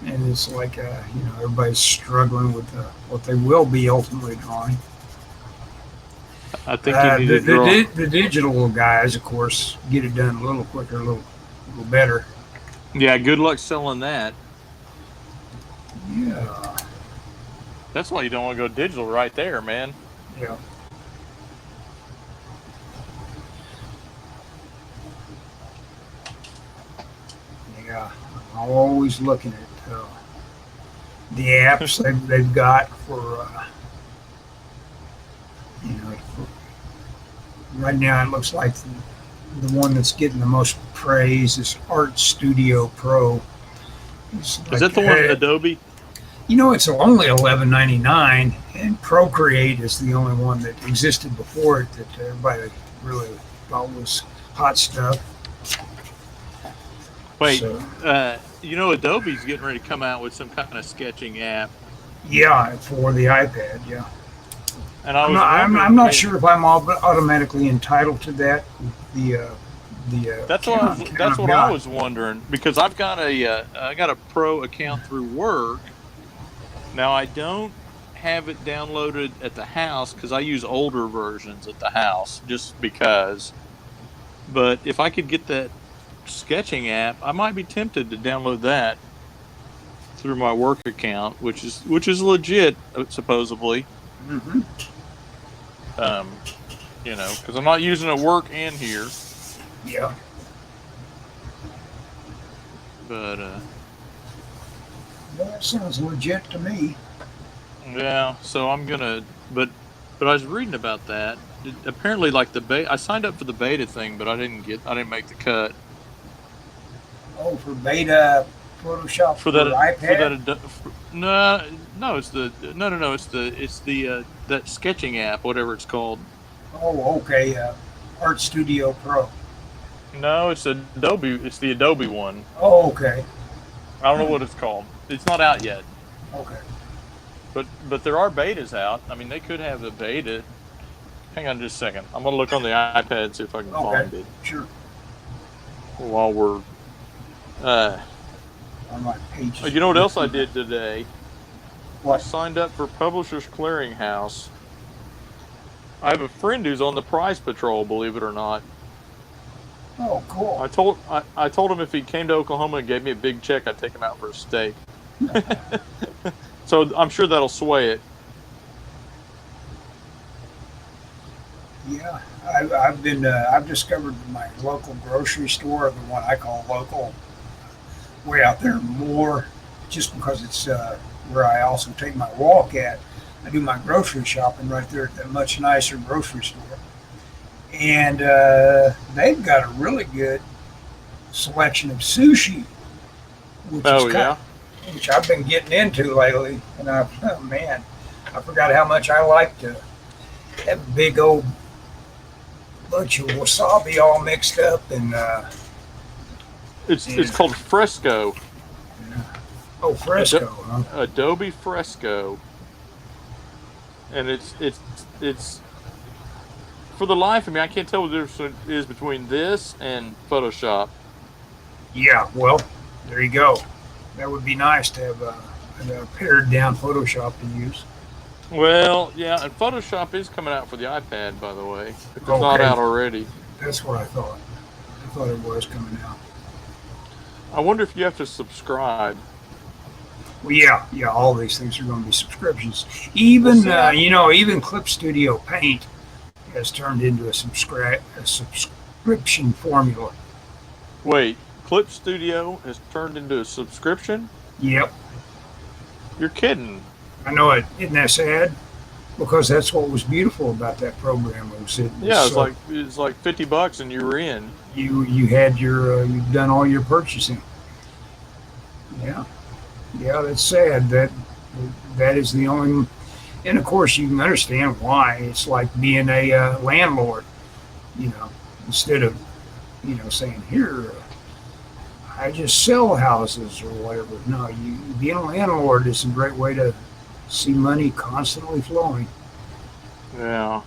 S1: and it's like everybody's struggling with what they will be ultimately drawing.
S2: I think you need to draw.
S1: The digital guys, of course, get it done a little quicker, a little better.
S2: Yeah, good luck selling that.
S1: Yeah,
S2: That's why you don't want to go digital right there, man.
S1: yeah. Yeah, I'm always looking at the apps they've got for, for, right now it looks like the one that's getting the most praise is Art Studio Pro.
S2: Is that the one Adobe?
S1: It's only $11.99, and Procreate is the only one that existed before it that everybody really thought was hot stuff.
S2: Wait,
S1: So,
S2: Adobe's getting ready to come out with some kind of sketching app.
S1: yeah, for the iPad, yeah.
S2: And I was
S1: I'm not sure if I'm automatically entitled to that.
S2: That's what I was wondering, because I got a pro account through work. Now I don't have it downloaded at the house because I use older versions at the house just because. But if I could get that sketching app, I might be tempted to download that through my work account, which is legit supposedly.
S1: Mm-hmm.
S2: Because I'm not using it at work and here.
S1: Yeah.
S2: But
S1: Well, that sounds legit to me.
S2: yeah, so I'm gonna. But I was reading about that. Apparently, like the beta, I signed up for the beta thing, but I didn't make the cut.
S1: Oh, for beta Photoshop for iPad?
S2: No, it's the that sketching app, whatever it's called.
S1: Oh, okay. Art Studio Pro.
S2: No, it's Adobe. It's the Adobe one.
S1: Oh, okay.
S2: I don't know what it's called. It's not out yet.
S1: Okay.
S2: But there are betas out. I mean, they could have a beta. Hang on just a second. I'm gonna look on the iPad and see if I can find it.
S1: Sure.
S2: While we're
S1: On my pages.
S2: you know what else I did today?
S1: What?
S2: I signed up for Publishers Clearinghouse. I have a friend who's on the prize patrol, believe it or not.
S1: Oh, cool.
S2: I told him if he came to Oklahoma and gave me a big check, I'd take him out for a steak. So I'm sure that'll sway it.
S1: Yeah, I've discovered my local grocery store, the one I call local, way out there more, just because it's where I also take my walk at. I do my grocery shopping right there at that much nicer grocery store. And they've got a really good selection of sushi, which I've been getting into lately. And I forgot how much I like to have a big old bunch of wasabi all mixed up. And
S2: it's called Fresco.
S1: Oh, Fresco, huh?
S2: Adobe Fresco. and it's for the life of me, I can't tell what the difference is between this and Photoshop.
S1: Yeah, well, there you go. That would be nice to have a pared down Photoshop to use.
S2: Well, yeah, and Photoshop is coming out for the iPad, by the way, if it's not
S1: Okay,
S2: out already.
S1: that's what I thought. I thought it was coming out.
S2: I wonder if you have to subscribe.
S1: Well, yeah, all these things are going to be subscriptions.
S2: Well,
S1: Even
S2: see,
S1: even Clip Studio Paint has turned into a subscription formula.
S2: wait, Clip Studio has turned into a subscription?
S1: Yep,
S2: You're kidding.
S1: I know it. Isn't that sad? Because that's what was beautiful about that program.
S2: Yeah, it's like $50 and you were in.
S1: you had your you've done all your purchasing. Yeah, yeah, that's sad. That is the only, and of course you can understand why. It's like being a landlord. Instead of saying here. I just sell houses or whatever. No, being a landlord is a great way to see money constantly flowing.
S2: Yeah.
S1: Of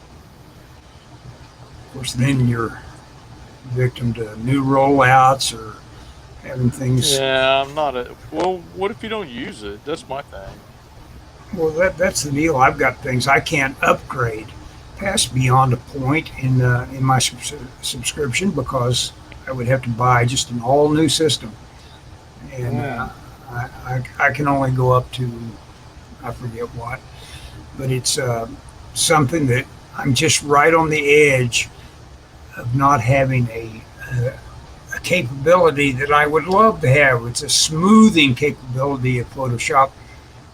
S1: course, then you're victim to new rollouts or having things.
S2: Yeah, I'm not a. Well, what if you don't use it? That's my thing.
S1: Well, that's the deal. I've got things I can't upgrade past beyond a point in my subscription because I would have to buy just an all new system, and I can only go up to I forget what, but it's something that I'm just right on the edge of not having a capability that I would love to have. It's a smoothing capability of Photoshop,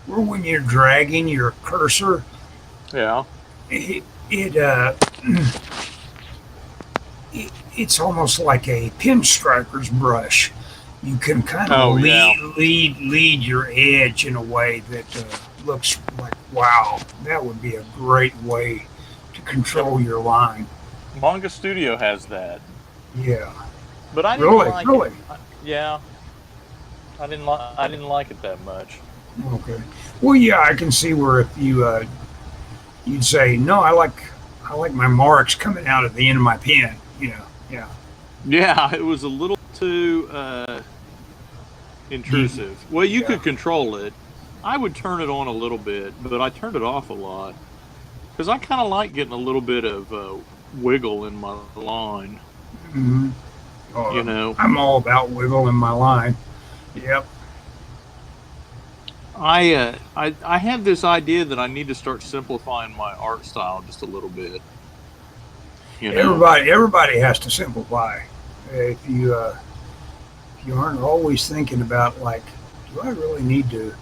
S1: where when you're dragging your cursor,
S2: Yeah.
S1: it it's almost like a pinstriper's brush. You can kind of lead your edge in a way that looks like, wow, that would be a great way to control your line.
S2: Manga Studio has that,
S1: Yeah,
S2: but I didn't like
S1: really.
S2: it. Yeah, I didn't like it that much.
S1: Okay. Well, yeah, I can see where if you'd say no, I like my marks coming out at the end of my pen. Yeah.
S2: Yeah, it was a little too intrusive. Well, you
S1: Yeah.
S2: could control it. I would turn it on a little bit, but I turned it off a lot because I kind of like getting a little bit of wiggle in my line.
S1: Mm-hmm. I'm all about wiggle in my line. Yep.
S2: I have this idea that I need to start simplifying my art style just a little bit.
S1: Everybody has to simplify. If you aren't always thinking about like, do I really need to?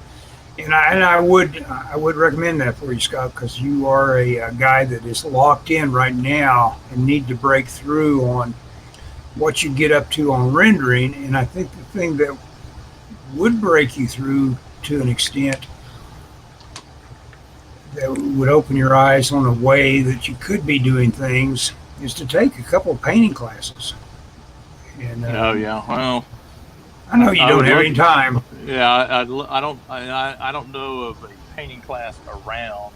S1: And I would recommend that for you, Scott, because you are a guy that is locked in right now and need to break through on what you get up to on rendering. And I think the thing that would break you through to an extent that would open your eyes on a way that you could be doing things is to take a couple of painting classes. And
S2: Oh yeah, well,
S1: I know you
S2: I
S1: don't
S2: would
S1: have
S2: look.
S1: any time.
S2: Yeah, I don't know of a painting class around.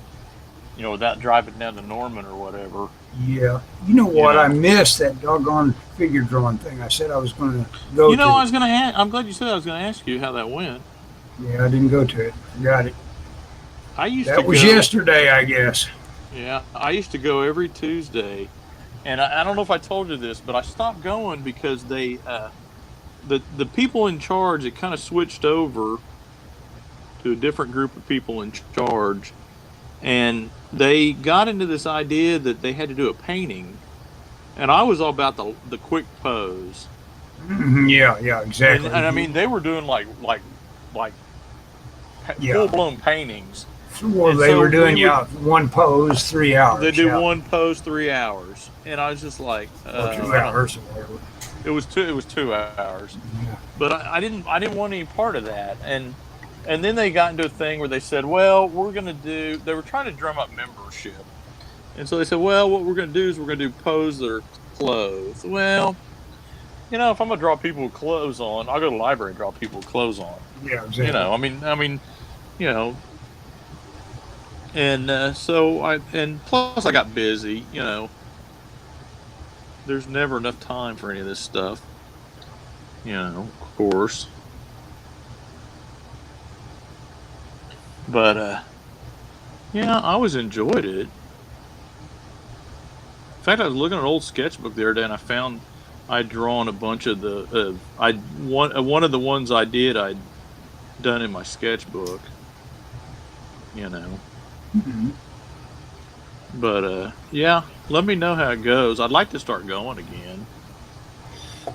S2: Without driving down to Norman or whatever.
S1: Yeah, you know
S2: You
S1: what? I
S2: know.
S1: missed that doggone figure drawing thing. I said I was going to go to.
S2: I was gonna. I'm glad you said. I was gonna ask you how that went.
S1: Yeah, I didn't go to it. Forgot it.
S2: I used to
S1: That was
S2: go.
S1: yesterday, I guess.
S2: Yeah, I used to go every Tuesday, and I don't know if I told you this, but I stopped going because the people in charge, it kind of switched over to a different group of people in charge, and they got into this idea that they had to do a painting, and I was all about the quick pose,
S1: Yeah,
S2: and
S1: exactly.
S2: I mean they were doing like full
S1: Yeah.
S2: blown paintings,
S1: Well,
S2: and
S1: they
S2: so
S1: were doing
S2: we would.
S1: one pose, three
S2: They
S1: hours.
S2: do
S1: Yeah,
S2: one pose 3 hours, and I was just like,
S1: or two
S2: I don't.
S1: hours or whatever.
S2: It was 2 hours,
S1: Yeah.
S2: but I didn't want any part of that, and then they got into a thing where they said, well, we're gonna do. They were trying to drum up membership, and so they said, well, what we're gonna do is we're gonna do pose that are clothes. Well, if I'm gonna draw people with clothes on, I'll go to the library and draw people with clothes on.
S1: Yeah, exactly.
S2: I mean, you know, And and plus I got busy. You know, there's never enough time for any of this stuff. You know, of course. But yeah, I always enjoyed it. In fact, I was looking at an old sketchbook the other day, and I found I'd drawn a bunch of the I one of the ones I did I'd done in my sketchbook. You know,
S1: Mhm.
S2: but yeah, let me know how it goes. I'd like to start going again.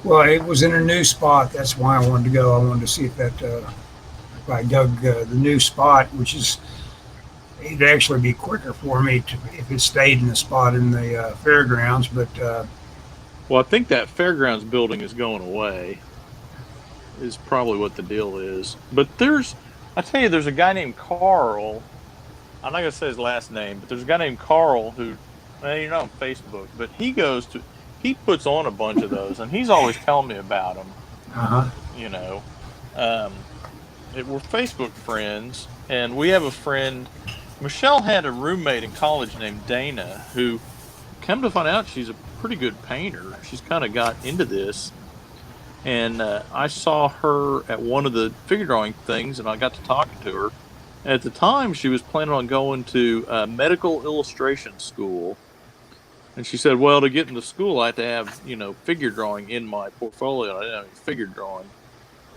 S1: Well, it was in a new spot. That's why I wanted to go. I wanted to see if I dug the new spot, which is it'd actually be quicker for me if it stayed in the spot in the fairgrounds. But
S2: Well, I think that fairgrounds building is going away. Is probably what the deal is. But I tell you, there's a guy named Carl. I'm not gonna say his last name, but there's a guy named Carl who, well, you're not on Facebook, but he puts on a bunch of those, and he's always telling me about them.
S1: uh-huh.
S2: You know, um, we're Facebook friends, and we have a friend. Michelle had a roommate in college named Dana, who, come to find out, she's a pretty good painter. She's kind of got into this, and I saw her at one of the figure drawing things, and I got to talking to her. At the time, she was planning on going to medical illustration school, and she said, "Well, to get into school, I had to have figure drawing in my portfolio. I didn't have any figure drawing."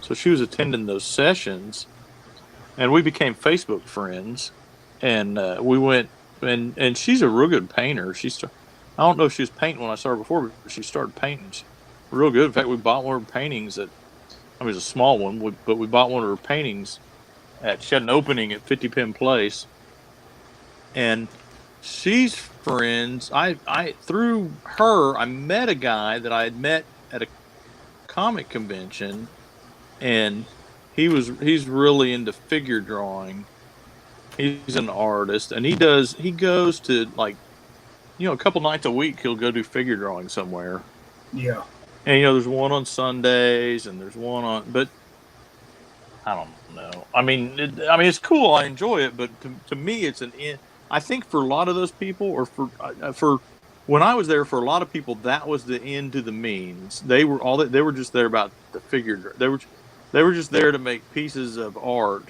S2: So she was attending those sessions, and we became Facebook friends. And we went, and she's a real good painter. I don't know if she was painting when I saw her before, but she started painting real good. In fact, we bought one of her paintings I mean, it's a small one, but we bought one of her paintings she had an opening at 50 Penn Place, and she's friends. I through her, I met a guy that I had met at a comic convention, and he's really into figure drawing. He's an artist, and he goes to, like, a couple nights a week he'll go do figure drawing somewhere.
S1: Yeah.
S2: And there's one on Sundays, and there's one on, but I don't know. It's cool. I enjoy it, but to me, it's an in. I think for a lot of those people, or for when I was there, for a lot of people, that was the end to the means. They were just there about the figure. They were just there to make pieces of art.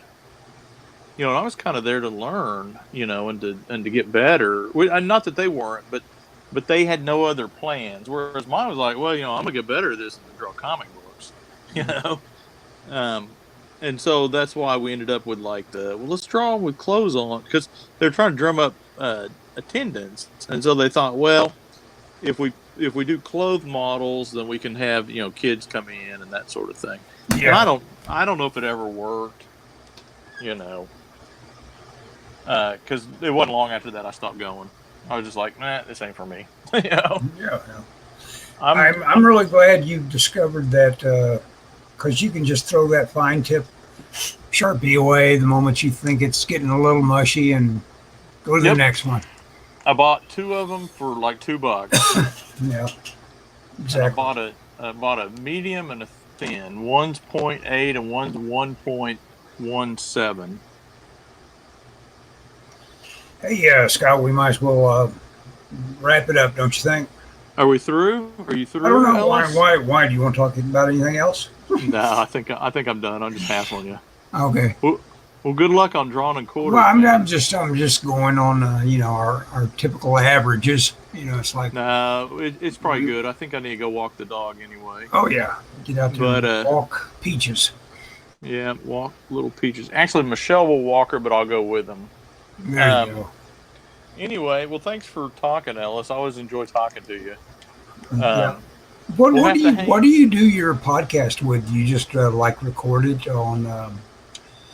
S2: And I was kind of there to learn, and to get better. Not that they weren't, but they had no other plans. Whereas mine was like, well, I'm gonna get better at this and draw comic books, you know. Um, and so that's why we ended up with, like, let's draw with clothes on, because they're trying to drum up attendance, and so they thought, well, if we do clothed models, then we can have kids come in and that sort of thing. And
S1: Yeah.
S2: I don't know if it ever worked, you know, because it wasn't long after that I stopped going. I was just like, nah, this ain't for me. you know,
S1: Yeah. Yeah.
S2: I'm
S1: I'm really glad you discovered that because you can just throw that fine tip Sharpie away the moment you think it's getting a little mushy and go to the
S2: Yep.
S1: next one.
S2: I bought two of them for like $2.
S1: Yeah.
S2: And
S1: Exactly.
S2: I bought a medium and a thin. One's 0.8 and one's 1.17.
S1: Hey, Scott, we might as well wrap it up, don't you think?
S2: Are we through? Are you
S1: I don't
S2: through,
S1: know why.
S2: Ellis?
S1: Why do you want to talk about anything else?
S2: No, I think I'm done. I'm just hassling you.
S1: Okay.
S2: Well, good luck on drawing and
S1: Well,
S2: quarters, man.
S1: I'm just going on, our typical averages. It's like,
S2: No, it's probably good. I think I need to go walk the dog anyway.
S1: oh yeah, get out there
S2: But
S1: and walk peaches.
S2: yeah, walk little peaches. Actually, Michelle will walk her, but I'll go with them.
S1: There you
S2: Um.
S1: go.
S2: Anyway, well, thanks for talking, Ellis. I always enjoy talking to you.
S1: Yeah.
S2: Um. We'll have to
S1: What
S2: hang
S1: do you do your podcast with? Do you just like record it on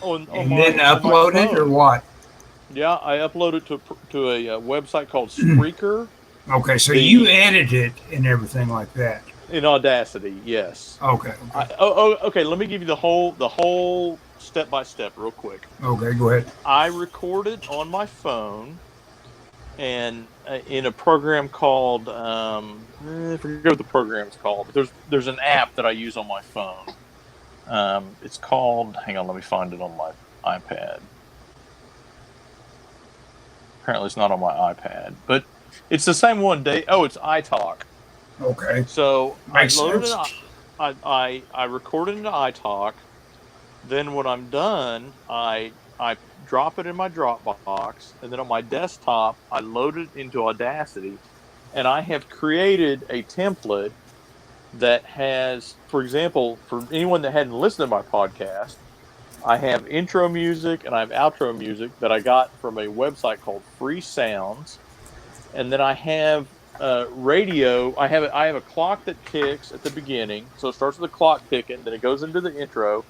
S1: and then
S2: on my
S1: upload it, or
S2: phone.
S1: what?
S2: Yeah, I upload it to a website called Spreaker.
S1: Okay, so you
S2: The
S1: edit it and everything like that.
S2: In Audacity, yes.
S1: Okay. Okay.
S2: Okay. Let me give you the whole step by step, real quick.
S1: Okay. Go ahead.
S2: I record it on my phone, and in a program called I forget what the program's called, but there's an app that I use on my phone. It's called. Hang on, let me find it on my iPad. apparently it's not on my iPad, but it's the same one. It's iTalk.
S1: Okay.
S2: So
S1: Makes sense.
S2: I record it into iTalk. Then when I'm done, I drop it in my Dropbox, and then on my desktop, I load it into Audacity, and I have created a template that has, for example, for anyone that hadn't listened to my podcast, I have intro music and I have outro music that I got from a website called Free Sounds, and then I have radio. I have a clock that ticks at the beginning, so it starts with the clock ticking, then it goes into the intro,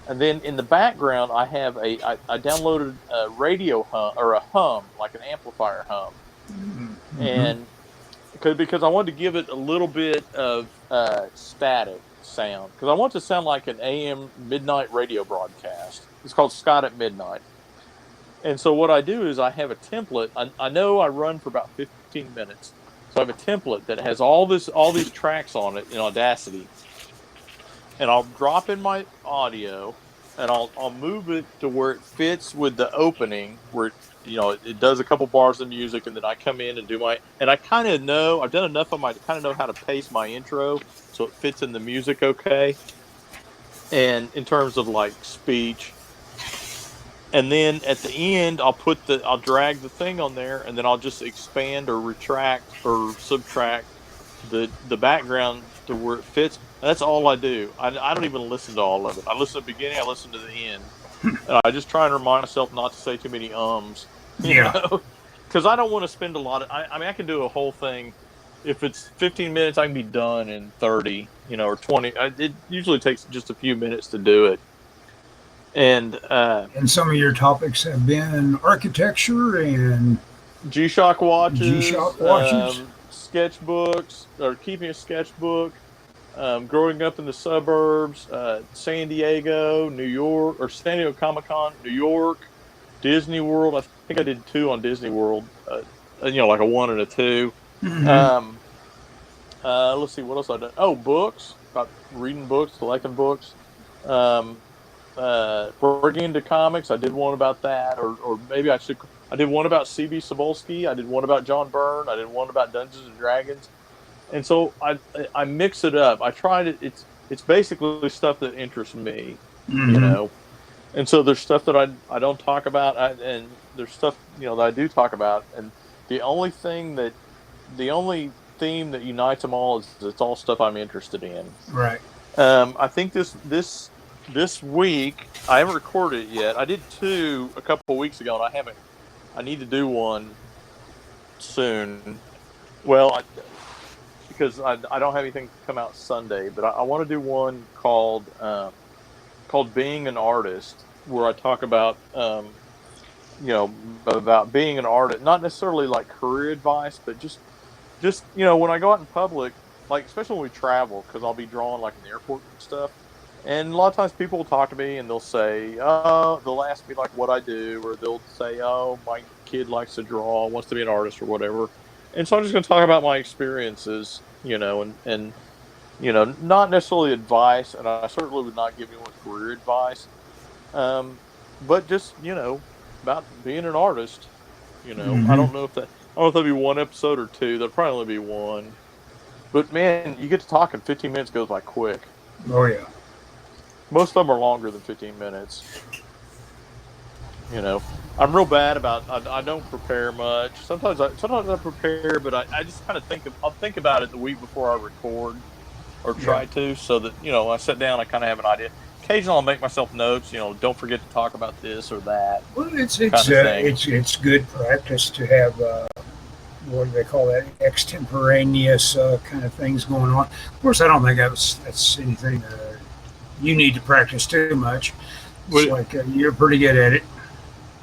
S2: and then in the background I downloaded a radio hum or a hum like an amplifier hum,
S1: Mm-hmm.
S2: and because I wanted to give it a little bit of static sound because I want it to sound like an AM midnight radio broadcast. It's called Scott at Midnight. And so what I do is I have a template. I know I run for about 15 minutes. So I have a template that has all these tracks on it in Audacity. And I'll drop in my audio and I'll move it to where it fits with the opening where it does a couple bars of music, and then I come in and and I kind of know I've done enough of my kind of know how to pace my intro so it fits in the music okay. And in terms of like speech, and then at the end, I'll drag the thing on there, and then I'll just expand or retract or subtract the background to where it fits. And that's all I do. I don't even listen to all of it. I listen to the beginning, I listen to the end, and I just try and remind myself not to say too many ums, because I don't want to spend a lot of. I mean, I can do a whole thing. If it's 15 minutes, I can be done in 30, or 20. It usually takes just a few minutes to do it. And
S1: some of your topics have been architecture and
S2: G-Shock watches, sketchbooks, or keeping a sketchbook, growing up in the suburbs, San Diego, New York, or San Diego Comic-Con, New York, Disney World. I think I did 2 on Disney World, like a 1 and a 2.
S1: Mm-hmm.
S2: Let's see, what else I done? Oh, books, about reading books, collecting books. Working into comics, I did one about that, or maybe I did one about C.B. Cebulski, I did one about John Byrne, I did one about Dungeons and Dragons, and so I mix it up. I try to it's basically stuff that interests me,
S1: Mm-hmm.
S2: and so there's stuff that I don't talk about, and there's stuff that I do talk about, and the only theme that unites them all is it's all stuff I'm interested in.
S1: Right.
S2: I think this week, I haven't recorded it yet. I did 2 a couple of weeks ago, and I need to do one soon. Well, because I don't have anything come out Sunday, but I want to do one called Being an Artist, where I talk about about being an artist, not necessarily like career advice, but just when I go out in public, like especially when we travel, because I'll be drawing like in the airport and stuff. And a lot of times people will talk to me and they'll say, they'll ask me like what I do, or they'll say, oh, my kid likes to draw, wants to be an artist or whatever. And so I'm just going to talk about my experiences, and not necessarily advice. And I certainly would not give anyone career advice. But just, about being an artist,
S1: Mm-hmm.
S2: I don't know if that'll be 1 episode or 2. There'll probably only be 1. But man, you get to talk and 15 minutes goes by quick.
S1: Oh yeah.
S2: Most of them are longer than 15 minutes. I'm real bad about. I don't prepare much. Sometimes I prepare, but I just kind of I'll think about it the week before I record, or try to, so that I sit down, I kind of have an idea. Occasionally, I'll make myself notes. Don't forget to talk about this or that.
S1: Well, it's good practice to have what do they call that, extemporaneous kind of things going on. Of course, I don't think that's anything you need to practice too much. It's like you're pretty good at it.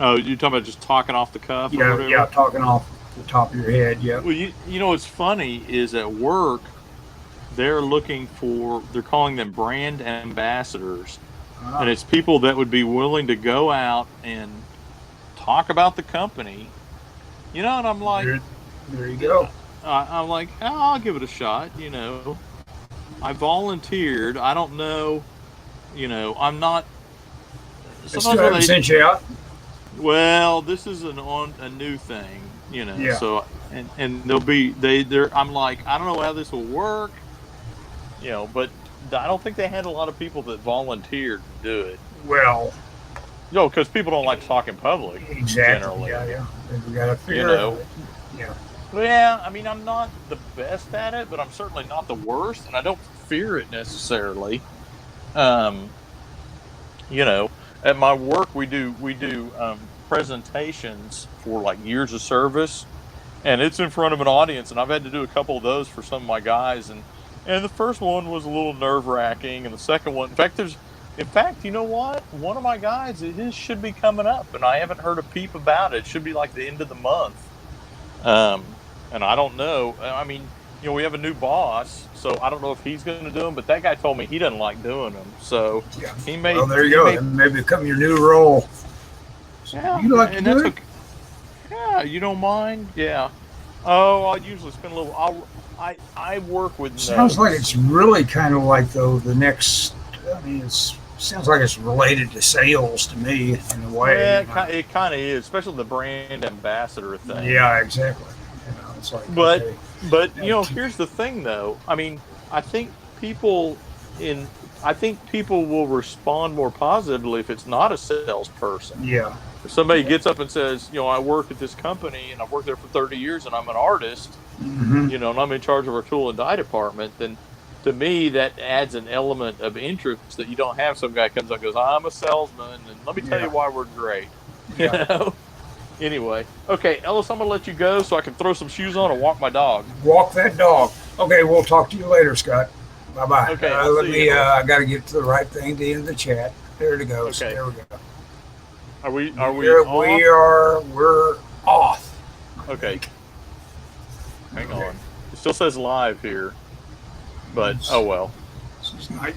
S2: Oh, you're talking about just talking off the cuff?
S1: Yeah, talking off the top of your head. Yeah.
S2: Well, what's funny is at work, they're calling them brand ambassadors, and it's people that would be willing to go out and talk about the company. And I'm like,
S1: there you go.
S2: I'm like, I'll give it a shot. I volunteered. I don't know. I'm not.
S1: They still haven't sent you out?
S2: Well, this is a new thing,
S1: Yeah.
S2: So and they're I'm like, I don't know how this will work, but I don't think they had a lot of people that volunteered to do it.
S1: Well,
S2: Because people don't like to talk in public
S1: exactly.
S2: generally.
S1: Yeah, yeah. We got to
S2: You
S1: figure it out.
S2: know,
S1: Yeah.
S2: yeah. I mean, I'm not the best at it, but I'm certainly not the worst, and I don't fear it necessarily. Um, you know, at my work we do presentations for like years of service, and it's in front of an audience, and I've had to do a couple of those for some of my guys, and the first one was a little nerve wracking, and the second one, in fact, you know what? One of my guys, his should be coming up, and I haven't heard a peep about it. It should be like the end of the month, and I don't know. I mean, we have a new boss, so I don't know if he's going to do them, but that guy told me he doesn't like doing them, so
S1: Yeah.
S2: he
S1: Well,
S2: may
S1: there you
S2: he
S1: go.
S2: may
S1: That may become your new role.
S2: yeah,
S1: You like to
S2: and
S1: do
S2: that's
S1: it?
S2: okay. Yeah, you don't mind? Yeah. Oh, I usually spend a little. I work with
S1: Sounds like
S2: notes.
S1: it's really kind of like though the next. I mean, it's sounds like it's related to sales to me in a way.
S2: Yeah, it kind of is, especially the brand ambassador thing.
S1: Yeah, exactly. It's like
S2: But
S1: okay.
S2: but
S1: Yeah,
S2: here's the thing though. I mean, I think people in I think people will respond more positively if it's not a salesperson.
S1: yeah,
S2: If somebody gets up and says, I work at this company and I've worked there for 30 years and I'm an artist,
S1: hmm
S2: and I'm in charge of our tool and die department, then to me that adds an element of interest that you don't have. Some guy comes up and goes, I'm a salesman, and let me tell you
S1: yeah,
S2: why we're great. You
S1: yeah.
S2: know? Anyway, okay, Ellis, I'm gonna let you go so I can throw some shoes on and walk my dog.
S1: Walk that dog. Okay, we'll talk to you later, Scott. Bye bye.
S2: Okay, I'll
S1: Let
S2: see
S1: me.
S2: you.
S1: I got to get to the right thing at the end of the chat. There it goes.
S2: Okay,
S1: There we go.
S2: are we off?
S1: We're off. I
S2: Okay,
S1: think.
S2: hang
S1: Okay.
S2: on. It still says live here, but
S1: This
S2: oh well.
S1: is night.